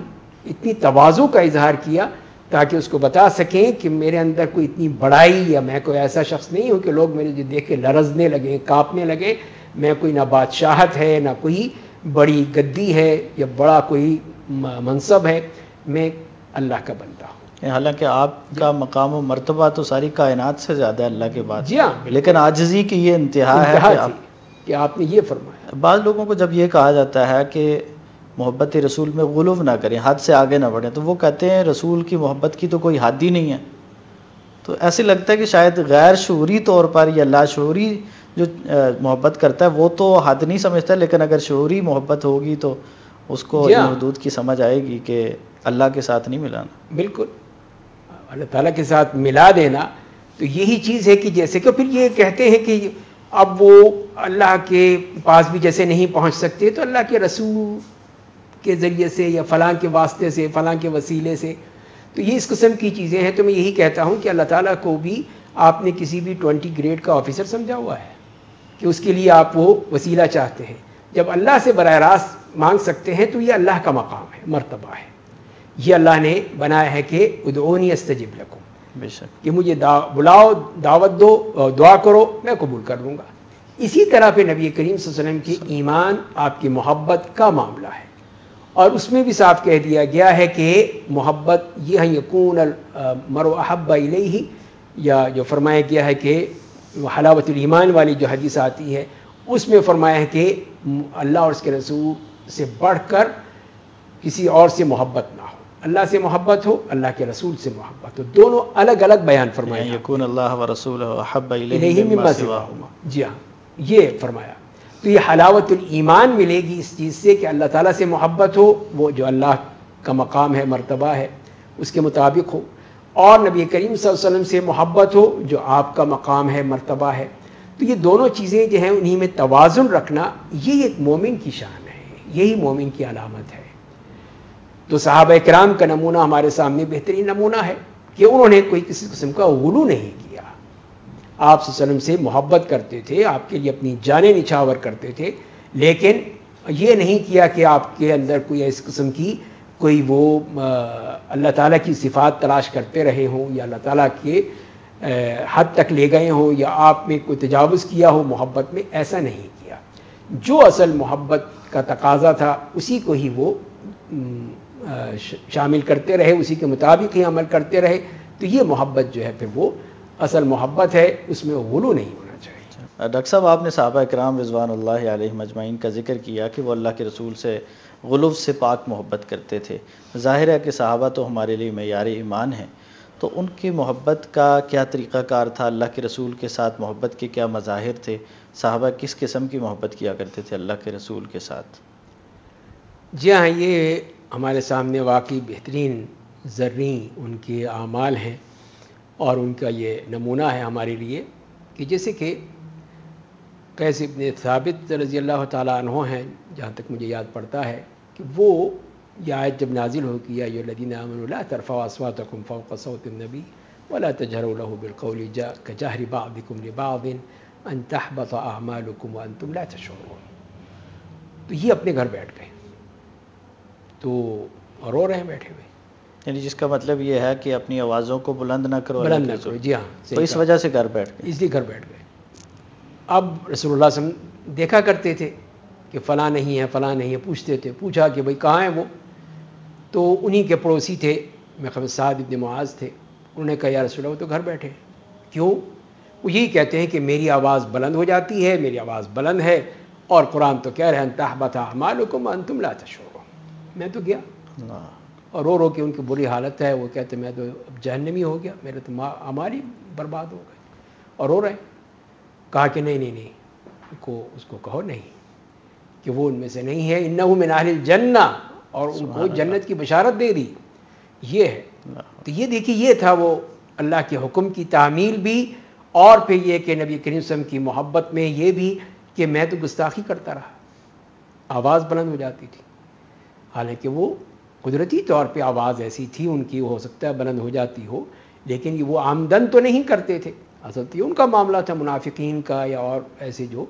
اتنی تواضع کا اظہار کیا تاکہ اس کو بتا سکیں کہ میرے اندر کوئی اتنی بڑائی، یا میں کوئی ایسا شخص نہیں ہوں کہ لوگ میرے جو دیکھ کے لرزنے لگیں، کانپنے لگیں. میں کوئی نہ بادشاہت ہے، نہ کوئی بڑی گدی ہے، یا بڑا کوئی منصب ہے، میں اللہ کا بندہ ہوں. حالانکہ آپ کا مقام و مرتبہ تو ساری کائنات سے زیادہ ہے اللہ کے بعد. جی ہاں، لیکن عاجزی کی یہ انتہا ہے کہ آپ نے یہ فرمایا. بعض لوگوں کو جب یہ کہا جاتا ہے کہ محبت رسول میں غلو نہ کریں، حد سے آگے نہ بڑھیں، تو وہ کہتے ہیں رسول کی محبت کی تو کوئی حد ہی نہیں ہے. تو ایسے لگتا ہے کہ شاید غیر شعوری طور پر یا لاشعوری جو محبت کرتا ہے وہ تو حد نہیں سمجھتا، لیکن اگر شعوری محبت ہوگی تو اس کو حدود کی سمجھ آئے گی کہ اللہ کے ساتھ نہیں ملانا. بالکل، اللہ تعالیٰ کے ساتھ ملا دینا تو یہی چیز ہے کہ جیسے کہ پھر یہ کہتے ہیں کہ اب وہ اللہ کے پاس بھی جیسے نہیں پہنچ سکتے تو اللہ کے رسول کے ذریعے سے یا فلاں کے واسطے سے، فلاں کے وسیلے سے. تو یہ اس قسم کی چیزیں ہیں. تو میں یہی کہتا ہوں کہ اللہ تعالیٰ کو بھی آپ نے کسی بھی 20 گریڈ کا آفیسر سمجھا ہوا ہے کہ اس کے لیے آپ وہ وسیلہ چاہتے ہیں. جب اللہ سے براہ راست مانگ سکتے ہیں تو یہ اللہ کا مقام ہے، مرتبہ ہے. یہ اللہ نے بنایا ہے کہ ادعونی استجب لکم، بے شک، کہ مجھے بلاؤ، دعوت دو، دعا کرو، میں قبول کر لوں گا. اسی طرح پہ نبی کریم صلی اللہ علیہ وسلم کی ایمان آپ کی محبت کا معاملہ ہے، اور اس میں بھی صاف کہہ دیا گیا ہے کہ محبت یہ یکون المرء احب الیہ، یا جو فرمایا گیا ہے کہ حلاوت الایمان والی جو حدیث آتی ہے اس میں فرمایا ہے کہ اللہ اور اس کے رسول سے بڑھ کر کسی اور سے محبت نہ ہو، اللہ سے محبت ہو، اللہ کے رسول سے محبت ہو، دونوں الگ الگ بیان فرمائے، یکون اللہ ورسولہ احب الیہ الیہ مما مما سواہما، سواہما۔ جی ہاں یہ فرمایا۔ تو یہ حلاوت الایمان ملے گی اس چیز سے کہ اللہ تعالیٰ سے محبت ہو، وہ جو اللہ کا مقام ہے، مرتبہ ہے، اس کے مطابق ہو، اور نبی کریم صلی اللہ علیہ وسلم سے محبت ہو جو آپ کا مقام ہے، مرتبہ ہے۔ تو یہ دونوں چیزیں جو ہیں انہی میں توازن رکھنا، یہ ایک مومن کی شان ہے، یہی مومن کی علامت ہے۔ تو صحابہ کرام کا نمونہ ہمارے سامنے بہترین نمونہ ہے کہ انہوں نے کوئی کسی قسم کا غلو نہیں کیا، آپ صلی اللہ علیہ وسلم سے محبت کرتے تھے، آپ کے لیے اپنی جانیں نچھاور کرتے تھے، لیکن یہ نہیں کیا کہ آپ کے اندر کوئی اس قسم کی کوئی وہ اللہ تعالیٰ کی صفات تلاش کرتے رہے ہوں، یا اللہ تعالیٰ کے حد تک لے گئے ہوں، یا آپ میں کوئی تجاوز کیا ہو محبت میں، ایسا نہیں کیا۔ جو اصل محبت کا تقاضا تھا اسی کو ہی وہ شامل کرتے رہے، اسی کے مطابق ہی عمل کرتے رہے۔ تو یہ محبت جو ہے پھر وہ اصل محبت ہے، اس میں غلو نہیں ہونا چاہیے۔ ڈاکٹر صاحب، آپ نے صحابہ کرام رضوان اللہ علیہم اجمعین کا ذکر کیا کہ وہ اللہ کے رسول سے غلو سے پاک محبت کرتے تھے۔ ظاہر ہے کہ صحابہ تو ہمارے لیے معیار ایمان ہیں، تو ان کی محبت کا کیا طریقہ کار تھا؟ اللہ کے رسول کے ساتھ محبت کے کیا مظاہر تھے؟ صحابہ کس قسم کی محبت کیا کرتے تھے اللہ کے رسول کے ساتھ؟ جی ہاں، یہ ہمارے سامنے واقعی بہترین زرعی ان کے اعمال ہیں، اور ان کا یہ نمونہ ہے ہمارے لیے کہ جیسے کہ قیس ابن ثابت رضی اللہ تعالیٰ عنہ ہیں، جہاں تک مجھے یاد پڑتا ہے کہ وہ یہ آیت جب نازل ہو کہ یا ایھا الذین آمنوا لا ترفعوا اصواتکم فوق صوت النبی ولا تجہروا له بالقول کجہر بعضکم لبعض ان تحبط اعمالکم وانتم لا تشعرون۔ تو یہ اپنے گھر بیٹھ گئے، تو رو رہے ہیں بیٹھے ہوئے، یعنی جس کا مطلب یہ ہے کہ اپنی آوازوں کو بلند نہ کرو، بلند نہ کرو۔ جی ہاں، تو اس وجہ سے گھر بیٹھ گئے، اس لیے گھر بیٹھ گئے۔ اب رسول اللہ صلی اللہ علیہ وسلم دیکھا کرتے تھے کہ فلاں نہیں ہے، فلاں نہیں ہے، پوچھتے تھے، پوچھا کہ بھئی کہاں ہیں وہ؟ تو انہی کے پڑوسی تھے، میرے سعد ابن معاذ تھے، انہوں نے کہا یا رسول اللہ وہ تو گھر بیٹھے۔ کیوں؟ وہ یہی کہتے ہیں کہ میری آواز بلند ہو جاتی ہے، میری آواز بلند ہے، اور قرآن تو کہہ رہے ہیں ان تحبط اعمالکم وانتم لا تشعرون۔ میں تو گیا اور رو کے ان کی بری حالت ہے، وہ کہتے میں تو اب جہنمی ہو گیا، میرے تو اعمال ہی برباد ہو گئے، اور رو رہے ہیں۔ کہا کہ نہیں، اس کو کہو نہیں کہ وہ ان میں سے نہیں ہے، انہ من اہل الجنہ، اور ان کو جنت کی بشارت دے دی۔ یہ ہے، تو یہ دیکھیے یہ تھا وہ اللہ کے حکم کی تعمیل بھی، اور پھر یہ کہ نبی کریم صلی اللہ علیہ وسلم کی محبت میں یہ بھی کہ میں تو گستاخی کرتا رہا، آواز بلند ہو جاتی تھی، حالانکہ وہ قدرتی طور پہ آواز ایسی تھی ان کی، ہو سکتا ہے بلند ہو جاتی ہو، لیکن وہ آمدن تو نہیں کرتے تھے۔ اصل تو یہ ان کا معاملہ تھا، منافقین کا یا اور ایسے جو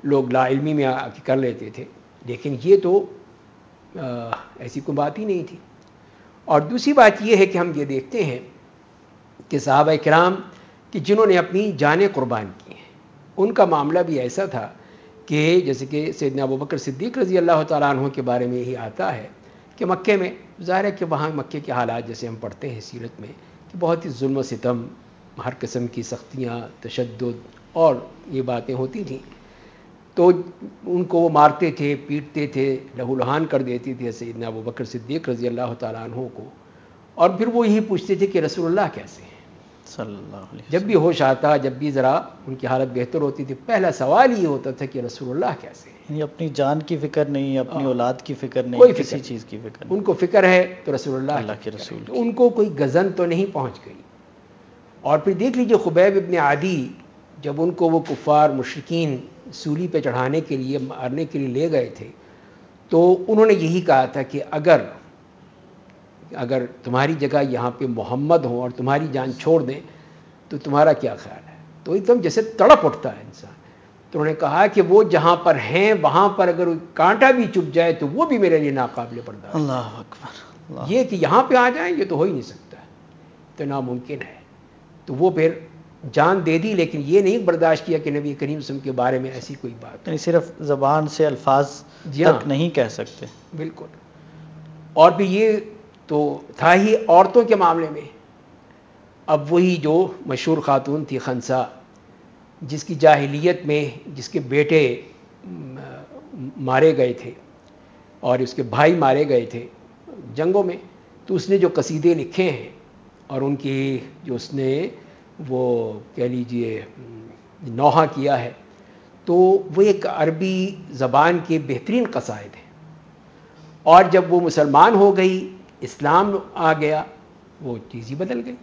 لوگ لا علمی میں کر لیتے تھے، لیکن یہ تو ایسی کوئی بات ہی نہیں تھی۔ اور دوسری بات یہ ہے کہ ہم یہ دیکھتے ہیں کہ صحابہ کرام کہ جنہوں نے اپنی جانیں قربان کی ہیں، ان کا معاملہ بھی ایسا تھا کہ جیسے کہ سیدنا ابوبکر صدیق رضی اللہ تعالیٰ عنہ کے بارے میں یہی آتا ہے کہ مکے میں، ظاہر ہے کہ وہاں مکے کے حالات جیسے ہم پڑھتے ہیں سیرت میں کہ بہت ہی ظلم و ستم، ہر قسم کی سختیاں، تشدد اور یہ باتیں ہوتی تھیں، تو ان کو وہ مارتے تھے، پیٹتے تھے، لہو لہان کر دیتی تھی سیدنا ابوبکر صدیق رضی اللہ تعالیٰ عنہ کو، اور پھر وہ یہی پوچھتے تھے کہ رسول اللہ کیسے ہیں؟ صلی اللہ علیہ وسلم۔ جب بھی ہوش آتا، جب بھی ذرا ان کی حالت بہتر ہوتی تھی، پہلا سوال یہ ہوتا تھا کہ رسول اللہ کیسے ہیں؟ یعنی اپنی جان کی فکر نہیں، اپنی اولاد کی فکر نہیں، کوئی کسی فکر چیز کی فکر نہیں، ان کو فکر ہے تو رسول اللہ کے رسول کی، ان کو کوئی غزن تو نہیں پہنچ گئی۔ اور پھر دیکھ لیجئے خبیب ابن عدی، جب ان کو وہ کفار مشرکین سولی پہ چڑھانے کے لیے، مارنے کے لیے لے گئے تھے، تو انہوں نے یہی کہا تھا کہ اگر تمہاری جگہ یہاں پہ محمد ہوں اور تمہاری جان چھوڑ دیں تو تمہارا کیا خیال ہے؟ تو ایک دم جیسے تڑپ اٹھتا ہے انسان۔ تو انہوں نے کہا کہ وہ جہاں پر ہیں وہاں پر اگر کانٹا بھی چپ جائے تو وہ بھی میرے لیے ناقابل برداشت۔ اللہ اکبر، یہ کہ یہاں پہ آ جائیں یہ تو ہو ہی نہیں سکتا، تو ناممکن ہے۔ تو وہ پھر جان دے دی، لیکن یہ نہیں برداشت کیا کہ نبی کریم صلی اللہ علیہ وسلم کے بارے میں ایسی کوئی بات. یعنی صرف زبان سے الفاظ تک نہیں کہہ سکتے. بالکل. اور بھی یہ تو تھا ہی عورتوں کے معاملے میں. اب وہی جو مشہور خاتون تھی خنسا، جس کی جاہلیت میں جس کے بیٹے مارے گئے تھے اور اس کے بھائی مارے گئے تھے جنگوں میں، تو اس نے جو قصیدے لکھے ہیں اور ان کی جو اس نے وہ کہہ لیجئے نوحہ کیا ہے، تو وہ ایک عربی زبان کے بہترین قصائد ہیں. اور جب وہ مسلمان ہو گئی، اسلام آ گیا، وہ چیز ہی بدل گئی.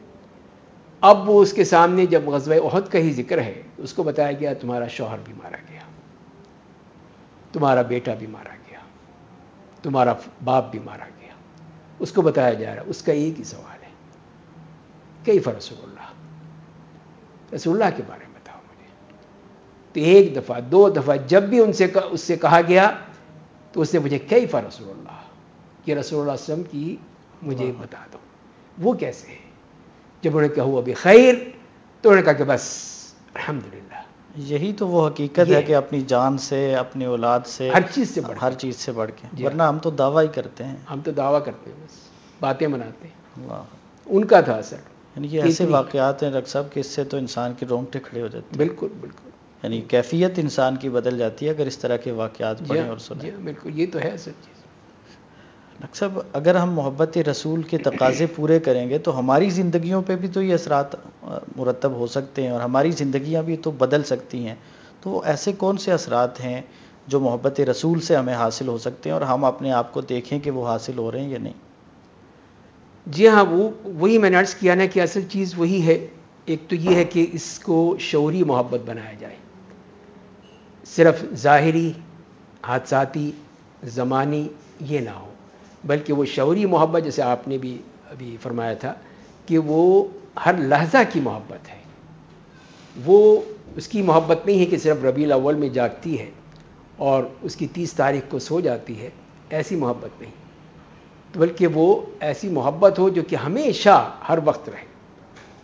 اب وہ اس کے سامنے جب غزوہ احد کا ہی ذکر ہے، اس کو بتایا گیا تمہارا شوہر بھی مارا گیا، تمہارا بیٹا بھی مارا گیا، تمہارا باپ بھی مارا گیا. اس کو بتایا جا رہا ہے. اس کا ایک ہی سوال ہے، کیف رسول اللہ، رسول اللہ کے بارے میں بتاؤ مجھے. تو ایک دفعہ دو دفعہ جب بھی اس سے کہا گیا تو اس نے مجھے کیف رسول اللہ، کہ رسول اللہ صلی اللہ علیہ وسلم کی مجھے بتا دو وہ کیسے ہے. جب انہوں نے کہا ہوا بخیر، تو انہوں نے کہا کہ بس الحمدللہ. یہی تو وہ حقیقت ہے کہ اپنی جان سے، اپنی اولاد سے، ہر چیز سے بڑھ کے. ورنہ ہم تو دعویٰ ہی کرتے ہیں. ہم تو دعویٰ کرتے ہیں، بس باتیں مناتے ہیں. اللہ. ان کا تھا اثر. یعنی یہ ایسے واقعات ہیں ڈاکٹر صاحب کہ اس سے تو انسان کے رونگٹے کھڑے ہو جاتے ہیں. بالکل بالکل. یعنی کیفیت انسان کی بدل جاتی ہے اگر اس طرح کے واقعات پڑھیں اور سنیں. بالکل، یہ تو ہے اصل چیز. ڈاکٹر صاحب اگر ہم محبت رسول کے تقاضے پورے کریں گے تو ہماری زندگیوں پہ بھی تو یہ اثرات مرتب ہو سکتے ہیں اور ہماری زندگیاں بھی تو بدل سکتی ہیں. تو ایسے کون سے اثرات ہیں جو محبت رسول سے ہمیں حاصل ہو سکتے ہیں اور ہم اپنے آپ کو دیکھیں کہ وہ حاصل ہو رہے ہیں یا نہیں؟ جی ہاں، وہی میں نے عرض کیا نا کہ اصل چیز وہی ہے. ایک تو یہ ہے کہ اس کو شعوری محبت بنایا جائے، صرف ظاہری حادثاتی زمانی یہ نہ ہو، بلکہ وہ شعوری محبت جیسے آپ نے بھی ابھی فرمایا تھا کہ وہ ہر لحظہ کی محبت ہے. وہ اس کی محبت نہیں ہے کہ صرف ربیع الاول میں جاگتی ہے اور اس کی 30 تاریخ کو سو جاتی ہے، ایسی محبت نہیں، بلکہ وہ ایسی محبت ہو جو کہ ہمیشہ ہر وقت رہے.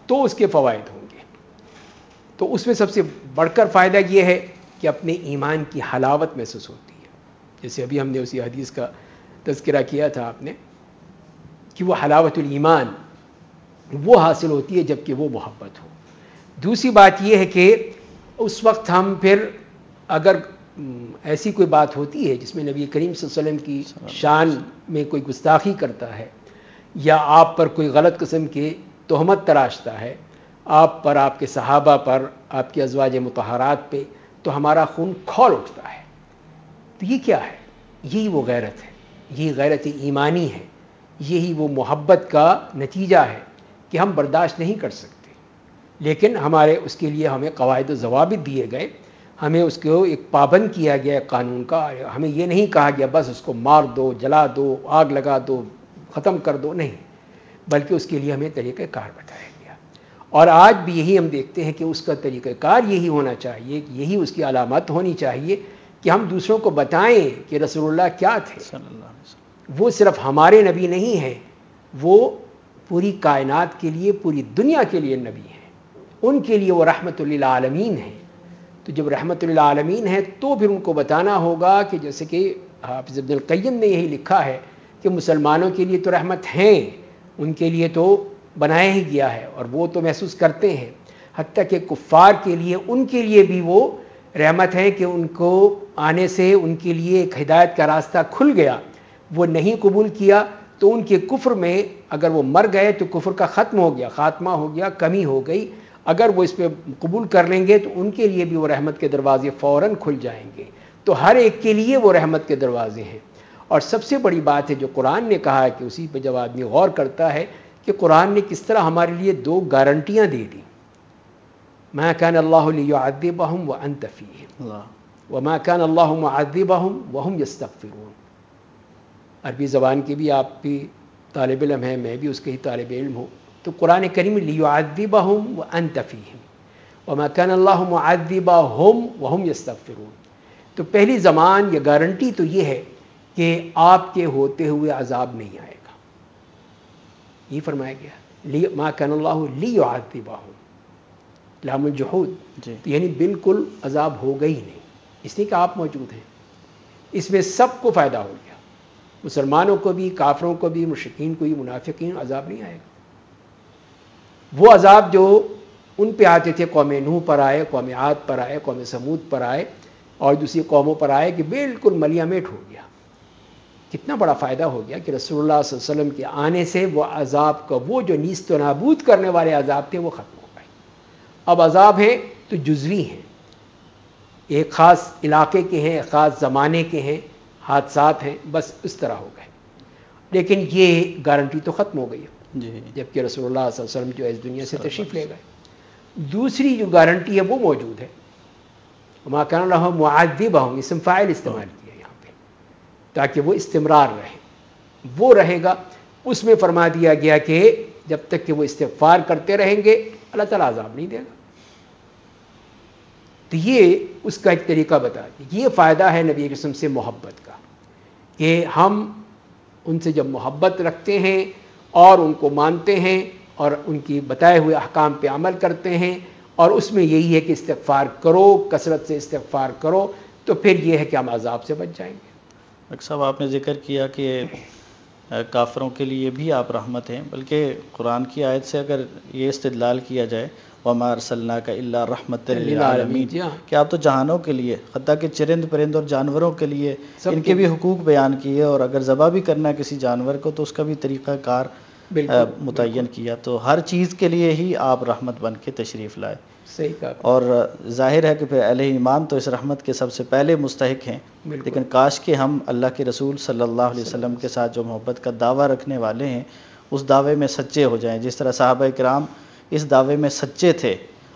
تو اس کے فوائد ہوں گے. تو اس میں سب سے بڑھ کر فائدہ یہ ہے کہ اپنے ایمان کی حلاوت محسوس ہوتی ہے. جیسے ابھی ہم نے اسی حدیث کا تذکرہ کیا تھا آپ نے کہ وہ حلاوت الایمان وہ حاصل ہوتی ہے جب کہ وہ محبت ہو. دوسری بات یہ ہے کہ اس وقت ہم پھر اگر ایسی کوئی بات ہوتی ہے جس میں نبی کریم صلی اللہ علیہ وسلم کی شان میں کوئی گستاخی کرتا ہے یا آپ پر کوئی غلط قسم کی تہمت تراشتا ہے، آپ پر، آپ کے صحابہ پر، آپ کے ازواج مطہرات پہ، تو ہمارا خون کھول اٹھتا ہے. تو یہ کیا ہے؟ یہی وہ غیرت ہے، یہی غیرت ایمانی ہے، یہی وہ محبت کا نتیجہ ہے کہ ہم برداشت نہیں کر سکتے، لیکن ہمارے اس کے لیے ہمیں قواعد و ضوابط دیے گئے، ہمیں اس کو ایک پابند کیا گیا قانون کا. ہمیں یہ نہیں کہا گیا بس اس کو مار دو، جلا دو، آگ لگا دو، ختم کر دو، نہیں، بلکہ اس کے لیے ہمیں طریقہ کار بتایا گیا. اور آج بھی یہی ہم دیکھتے ہیں کہ اس کا طریقہ کار یہی ہونا چاہیے، یہی اس کی علامت ہونی چاہیے کہ ہم دوسروں کو بتائیں کہ رسول اللہ کیا تھے. وہ صرف ہمارے نبی نہیں ہیں، وہ پوری کائنات کے لیے، پوری دنیا کے لیے نبی ہیں. ان کے لیے وہ رحمت للعالمین ہیں. تو جب رحمت للعالمین ہیں تو پھر ان کو بتانا ہوگا کہ جیسے کہ حافظ ابن القیم نے یہی لکھا ہے کہ مسلمانوں کے لیے تو رحمت ہیں، ان کے لیے تو بنایا ہی گیا ہے اور وہ تو محسوس کرتے ہیں، حتیٰ کہ کفار کے لیے، ان کے لیے بھی وہ رحمت ہے کہ ان کو آنے سے ان کے لیے ایک ہدایت کا راستہ کھل گیا. وہ نہیں قبول کیا تو ان کے کفر میں اگر وہ مر گئے تو کفر کا ختم ہو گیا، خاتمہ ہو گیا، کمی ہو گئی. اگر وہ اس پہ قبول کر لیں گے تو ان کے لیے بھی وہ رحمت کے دروازے فوراً کھل جائیں گے. تو ہر ایک کے لیے وہ رحمت کے دروازے ہیں. اور سب سے بڑی بات ہے جو قرآن نے کہا ہے کہ اسی پہ جب آدمی غور کرتا ہے کہ قرآن نے کس طرح ہمارے لیے 2 گارنٹیاں دے دی. ما کان اللہ لیعذبہم وانت فیہم وما کان اللہ معذبہم وہم یستغفرون. عربی زبان کی بھی آپ بھی طالب علم ہیں، میں بھی اس کے ہی طالب علم ہوں. تو قرآن کریم لیعذبہم وانت فیہم وما کان اللہ معذبہم وہم یستغفرون. تو پہلی زمان یا گارنٹی تو یہ ہے کہ آپ کے ہوتے ہوئے عذاب نہیں آئے گا. یہ فرمایا گیا ما کان اللہ لیعذبہم. لام الجحود، جی تو یعنی بالکل عذاب ہوگا ہی نہیں، اس لیے کہ آپ موجود ہیں۔ اس میں سب کو فائدہ ہو گیا، مسلمانوں کو بھی، کافروں کو بھی، مشرکین کو بھی، منافقین، عذاب نہیں آئے گا۔ وہ عذاب جو ان پہ آتے تھے، قوم نوح پر آئے، قوم عاد پر آئے، قوم سمود پر آئے اور دوسری قوموں پر آئے، کہ بالکل ملیا میٹ ہو گیا۔ کتنا بڑا فائدہ ہو گیا کہ رسول اللہ صلی اللہ علیہ وسلم کے آنے سے وہ عذاب کا، وہ جو نیست و نابود کرنے والے عذاب تھے، وہ ختم ہو گئے۔ اب عذاب ہیں تو جزوی ہیں، ایک خاص علاقے کے ہیں، خاص زمانے کے ہیں، حادثات ہیں، بس اس طرح ہو گئے، لیکن یہ گارنٹی تو ختم ہو گئی ہے جی جبکہ رسول اللہ صلی اللہ علیہ وسلم جو اس دنیا سے تشریف لے گئے۔ دوسری جو گارنٹی ہے وہ موجود ہے، وما کان اللہ معذبہم، اسم فاعل استعمال کیا یہاں پہ تاکہ وہ استمرار رہے، وہ رہے گا۔ اس میں فرما دیا گیا کہ جب تک کہ وہ استغفار کرتے رہیں گے اللہ تعالیٰ عذاب نہیں دے گا۔ تو یہ اس کا ایک طریقہ بتا دیا۔ یہ فائدہ ہے نبی قسم سے محبت کا، کہ ہم ان سے جب محبت رکھتے ہیں اور ان کو مانتے ہیں اور ان کی بتائے ہوئے احکام پہ عمل کرتے ہیں، اور اس میں یہی ہے کہ استغفار کرو، کثرت سے استغفار کرو، تو پھر یہ ہے کہ ہم عذاب سے بچ جائیں گے۔ ڈاکٹر صاحب آپ نے ذکر کیا کہ کافروں کے لیے بھی آپ رحمت ہیں، بلکہ قرآن کی آیت سے اگر یہ استدلال کیا جائے وَمَا أَرْسَلْنَاكَ إِلَّا رَحْمَةً لِلْعَالَمِينَ، کہ آپ تو جہانوں کے لیے، حتیٰ کہ چرند پرند اور جانوروں کے لیے ان کے بھی حقوق بیان کیے، اور اگر ذبح بھی کرنا ہے کسی جانور کو تو اس کا بھی طریقہ کار متعین کیا، تو ہر چیز کے لیے ہی آپ رحمت بن کے تشریف لائے۔ صحیح کہا۔ اور ظاہر ہے کہ پھر اہل ایمان تو اس رحمت کے سب سے پہلے مستحق ہیں، لیکن کاش کہ ہم اللہ کے رسول صلی اللہ علیہ وسلم کے ساتھ جو محبت کا دعویٰ رکھنے والے ہیں اس دعوے میں سچے ہو جائیں، جس طرح صحابہ کرام اس دعوے میں سچے تھے،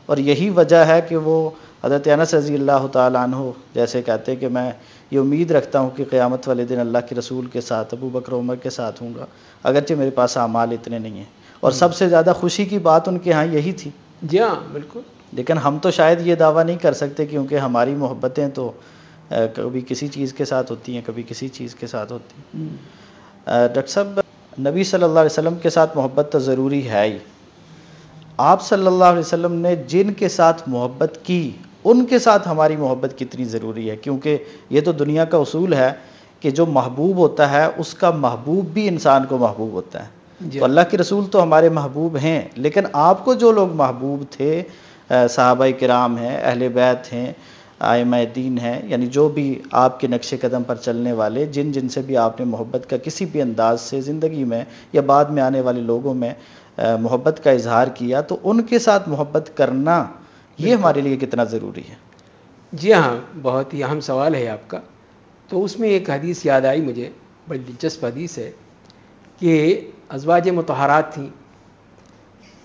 اور یہی وجہ ہے کہ وہ حضرت انس رضی اللہ تعالیٰ عنہ جیسے کہتے کہ میں یہ امید رکھتا ہوں کہ قیامت والے دن اللہ کے رسول کے ساتھ، ابو بکر عمر کے ساتھ ہوں گا، اگرچہ میرے پاس اعمال اتنے نہیں ہیں، اور سب سے زیادہ خوشی کی بات ان کے ہاں یہی تھی۔ جی ہاں بالکل۔ لیکن ہم تو شاید یہ دعویٰ نہیں کر سکتے، کیونکہ ہماری محبتیں تو کبھی کسی چیز کے ساتھ ہوتی ہیں، کبھی کسی چیز کے ساتھ ہوتی ہیں۔ ڈاکٹر صاحب نبی صلی اللہ علیہ وسلم کے ساتھ محبت تو ضروری ہے ہی، آپ صلی اللہ علیہ وسلم نے جن کے ساتھ محبت کی ان کے ساتھ ہماری محبت کتنی ضروری ہے؟ کیونکہ یہ تو دنیا کا اصول ہے کہ جو محبوب ہوتا ہے اس کا محبوب بھی انسان کو محبوب ہوتا ہے۔ تو اللہ کے رسول تو ہمارے محبوب ہیں، لیکن آپ کو جو لوگ محبوب تھے، صحابہ کرام ہیں، اہل بیت ہیں، ائمہ دین ہیں، یعنی جو بھی آپ کے نقش قدم پر چلنے والے، جن سے بھی آپ نے محبت کا کسی بھی انداز سے زندگی میں یا بعد میں آنے والے لوگوں میں محبت کا اظہار کیا، تو ان کے ساتھ محبت کرنا یہ ہمارے لیے کتنا ضروری ہے؟ جی ہاں، بہت ہی اہم سوال ہے آپ کا۔ تو اس میں ایک حدیث یاد آئی مجھے، بڑی دلچسپ حدیث ہے، کہ ازواج مطہرات تھیں،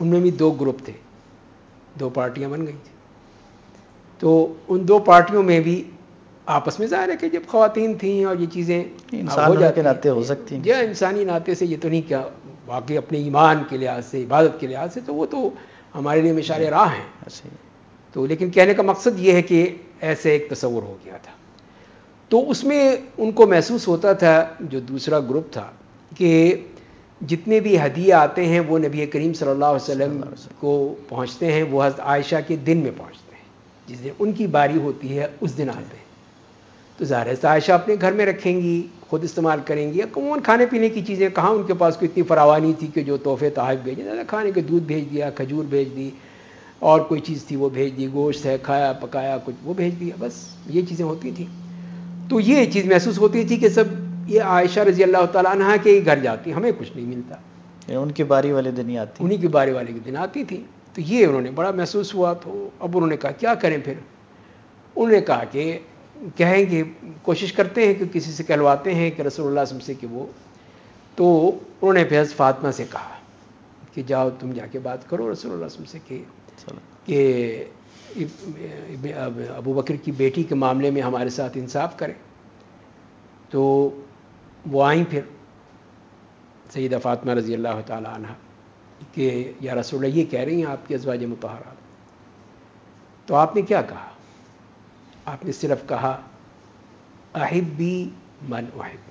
ان میں بھی دو گروپ تھے، دو پارٹیاں بن گئی تھیں۔ تو ان دو پارٹیوں میں بھی آپس میں ظاہر ہے کہ جب خواتین تھیں اور یہ چیزیں انسان کے ناطے ہو سکتی ہیں، جی انسانی ناطے سے، یہ تو نہیں کیا واقعی اپنے ایمان کے لحاظ سے، عبادت کے لحاظ سے تو وہ تو ہمارے لیے مشعل راہ ہیں۔ تو لیکن کہنے کا مقصد یہ ہے کہ ایسے ایک تصور ہو گیا تھا۔ تو اس میں ان کو محسوس ہوتا تھا، جو دوسرا گروپ تھا، کہ جتنے بھی ہدیے آتے ہیں وہ نبی کریم صلی اللہ علیہ وسلم کو پہنچتے ہیں، وہ حضرت عائشہ کے دن میں پہنچتے ہیں، جس دن ان کی باری ہوتی ہے اس دن آتے ہیں۔ تو ظاہر ہے عائشہ اپنے گھر میں رکھیں گی، خود استعمال کریں گی، کون کھانے پینے کی چیزیں، کہاں ان کے پاس کوئی اتنی فراوانی تھی کہ جو تحفے تحائف بھیجیں، کھانے کے دودھ بھیج دیا، کھجور بھیج دی، اور کوئی چیز تھی وہ بھیج دی، گوشت ہے کھایا پکایا کچھ وہ بھیج دیا، بس یہ چیزیں ہوتی تھیں۔ تو یہ چیز محسوس ہوتی تھی کہ سب یہ عائشہ رضی اللہ تعالیٰ عنہ کے ہی گھر جاتی، ہمیں کچھ نہیں ملتا، ان کی باری والے دن ہی آتی، انہیں کی باری والے کے دن آتی تھی۔ تو یہ انہوں نے بڑا محسوس ہوا، تو اب انہوں نے کہا کیا کریں پھر؟ انہوں نے کہا کہ کہیں گے، کوشش کرتے ہیں کہ کسی سے کہلواتے ہیں کہ رسول اللہ صلی اللہ علیہ وسلم سے کہ وہ، تو انہوں نے پھر فاطمہ سے کہا کہ جاؤ تم جا کے بات کرو رسول اللہ صلی اللہ علیہ وسلم سے کہ ابو بکر کی بیٹی کے معاملے میں ہمارے ساتھ انصاف کریں۔ تو وہ آئیں پھر سیدہ فاطمہ رضی اللہ تعالی عنہ کہ یا رسول اللہ یہ کہہ رہی ہیں آپ کی ازواج مطہرات۔ تو آپ نے کیا کہا؟ آپ نے صرف کہا احبی من احب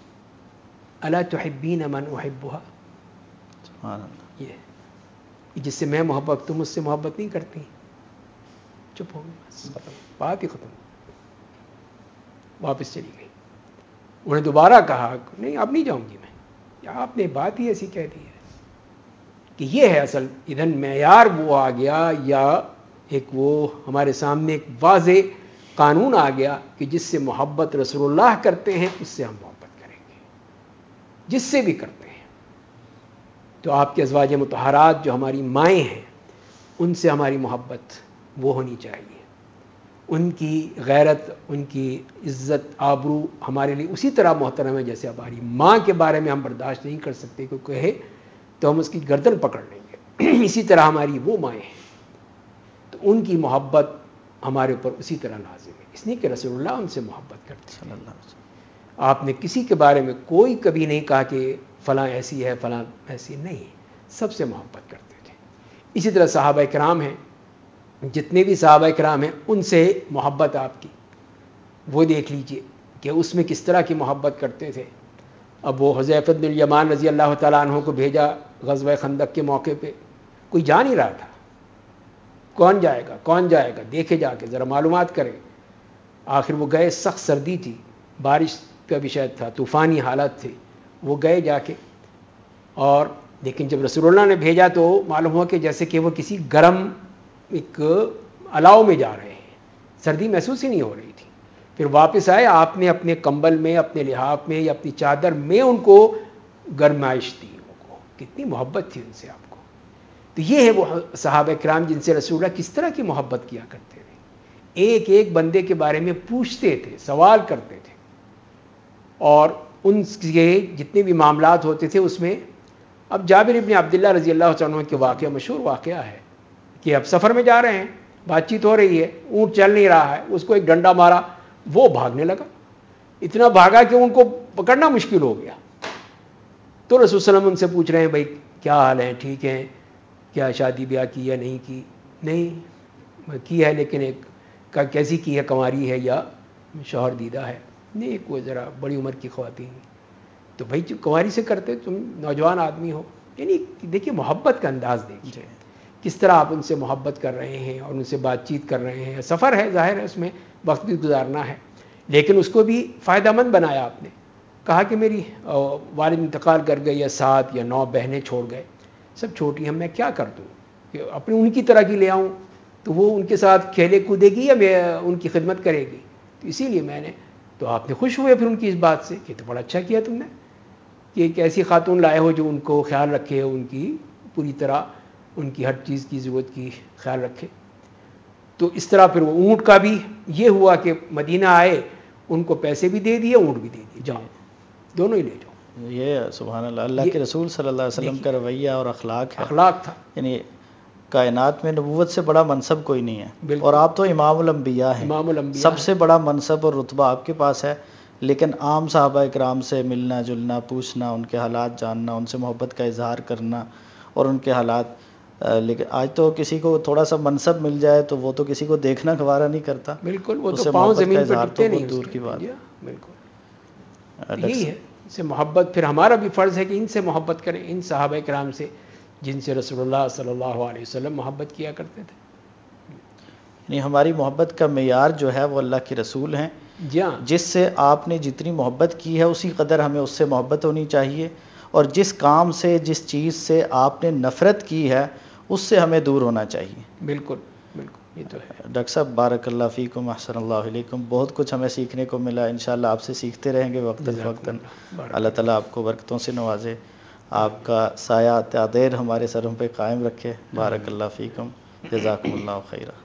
الا تحبین من احبها، سبحان اللہ، یہ جس سے میں محبت، تم اس سے محبت نہیں کرتی؟ چپ ہو گئی، بس ختم، بات ہی ختم، واپس چلی گئی۔ انہوں نے دوبارہ کہا نہیں اب نہیں جاؤں گی میں، آپ نے بات ہی ایسی کہہ دی ہے کہ یہ ہے اصل ادھن معیار وہ آ گیا، یا ایک وہ ہمارے سامنے ایک واضح قانون آ گیا کہ جس سے محبت رسول اللہ کرتے ہیں اس سے ہم محبت کریں گے، جس سے بھی کرتے ہیں۔ تو آپ کے ازواج مطہرات جو ہماری مائیں ہیں ان سے ہماری محبت وہ ہونی چاہیے، ان کی غیرت، ان کی عزت آبرو ہمارے لیے اسی طرح محترم ہے جیسے ہماری ماں کے بارے میں ہم برداشت نہیں کر سکتے، کوئی کہے تو ہم اس کی گردن پکڑ لیں گے، اسی طرح ہماری وہ مائیں ہیں، تو ان کی محبت ہمارے اوپر اسی طرح لازم ہے، اس لیے کہ رسول اللہ ان سے محبت کرتے ہیں۔ صلی اللہ علیہ وسلم۔ آپ نے کسی کے بارے میں کوئی کبھی نہیں کہا کہ فلاں ایسی ہے فلاں ایسی نہیں، سب سے محبت کرتے تھے۔ اسی طرح صحابہ کرام ہیں، جتنے بھی صحابہ کرام ہیں ان سے محبت آپ کی وہ دیکھ لیجئے کہ اس میں کس طرح کی محبت کرتے تھے۔ اب وہ حذیفہ بن الیمان رضی اللہ تعالیٰ عنہ کو بھیجا غزوہ خندق کے موقع پہ، کوئی جا نہیں رہا تھا، کون جائے گا کون جائے گا، دیکھے جا کے ذرا معلومات کریں۔ آخر وہ گئے، سخت سردی تھی، بارش کا بھی شاید تھا، طوفانی حالات تھے، وہ گئے جا کے، اور لیکن جب رسول اللہ نے بھیجا تو معلوم ہوا کہ جیسے کہ وہ کسی گرم ایک الاؤ میں جا رہے ہیں، سردی محسوس ہی نہیں ہو رہی تھی۔ پھر واپس آئے، آپ نے اپنے کمبل میں، اپنے لحاف میں یا اپنی چادر میں ان کو گرمائش دی، ان کو کتنی محبت تھی ان سے آپ کو۔ تو یہ ہے وہ صحابہ کرام جن سے رسول اللہ کس طرح کی محبت کیا کرتے تھے، ایک ایک بندے کے بارے میں پوچھتے تھے، سوال کرتے تھے، اور ان کے جتنے بھی معاملات ہوتے تھے اس میں، اب جابر ابن عبداللہ رضی اللہ عنہ کے واقعہ مشہور واقعہ ہے کہ اب سفر میں جا رہے ہیں، بات چیت ہو رہی ہے، اونٹ چل نہیں رہا ہے، اس کو ایک ڈنڈا مارا، وہ بھاگنے لگا، اتنا بھاگا کہ ان کو پکڑنا مشکل ہو گیا۔ تو رسول صلی اللہ علیہ وسلم ان سے پوچھ رہے ہیں بھائی کیا حال ہے، ٹھیک ہیں، کیا شادی بیاہ کی یا نہیں کی؟ نہیں کی ہے، لیکن ایک کیسی کی ہے، کنواری ہے یا شوہر دیدہ ہے؟ نہیں، کوئی ذرا بڑی عمر کی خواتین۔ تو بھائی جو کنواری سے کرتے، تم نوجوان آدمی ہو، یعنی دیکھیے محبت کا انداز دیکھیے کس طرح آپ ان سے محبت کر رہے ہیں اور ان سے بات چیت کر رہے ہیں۔ سفر ہے، ظاہر ہے اس میں وقت بھی گزارنا ہے، لیکن اس کو بھی فائدہ مند بنایا آپ نے۔ کہا کہ میری والد انتقال کر گئے، یا 7 یا 9 بہنیں چھوڑ گئے، سب چھوٹی ہیں، میں کیا کر دوں کہ اپنی ان کی طرح کی لے آؤں، تو وہ ان کے ساتھ کھیلے کودے گی یا میں ان کی خدمت کرے گی؟ تو اسی لیے میں نے، تو آپ نے خوش ہوئے پھر ان کی اس بات سے کہ تو بڑا اچھا کیا تم نے کہ ایک ایسی خاتون لائے ہو جو ان کو خیال رکھے، ان کی پوری طرح ان کی ہر چیز کی ضرورت کی خیال رکھے۔ تو اس طرح پھر وہ اونٹ کا بھی یہ ہوا کہ مدینہ آئے، ان کو پیسے بھی دے دیے، اونٹ بھی دے دیے، جاؤ دونوں ہی لے جاؤ۔ یہ سبحان اللہ، اللہ کے رسول صلی اللہ علیہ وسلم کا رویہ اور اخلاق ہے، اخلاق تھا، یعنی کائنات میں نبوت سے بڑا منصب کوئی نہیں ہے، بالکل، اور آپ تو امام الانبیاء ہیں، امام الانبیاء سب سے بڑا منصب اور رتبہ آپ کے پاس ہے، لیکن عام صحابہ اکرام سے ملنا جلنا، پوچھنا، ان کے حالات جاننا، ان سے محبت کا اظہار کرنا اور ان کے حالات، لیکن آج تو کسی کو تھوڑا سا منصب مل جائے تو وہ تو کسی کو دیکھنا گوارا نہیں کرتا، بالکل، وہ اس تو سے پاؤں محبت کا زمین پر اظہار ٹکتے تو نہیں، بہت دور کی بات ہے۔ بالکل یہی ہے، اس سے محبت، پھر ہمارا بھی فرض ہے کہ ان سے محبت کریں، ان صحابہ کرام سے جن سے رسول اللہ صلی اللہ علیہ وسلم محبت کیا کرتے تھے۔ یعنی ہماری محبت کا معیار جو ہے وہ اللہ کے رسول ہیں، جی ہاں، جس سے آپ نے جتنی محبت کی ہے اسی قدر ہمیں اس سے محبت ہونی چاہیے، اور جس کام سے، جس چیز سے آپ نے نفرت کی ہے اس سے ہمیں دور ہونا چاہیے۔ بالکل بالکل، یہ تو ہے۔ ڈاکٹر صاحب بارک اللہ فیکم، احسن اللہ علیکم، بہت کچھ ہمیں سیکھنے کو ملا، انشاءاللہ آپ سے سیکھتے رہیں گے وقتاً فوقتاً۔ اللہ تعالیٰ آپ کو برکتوں سے نوازے، آپ کا سایہ تعدیر ہمارے سروں پہ قائم رکھے۔ بارک اللہ فیکم، جزاکم اللہ خیرہ۔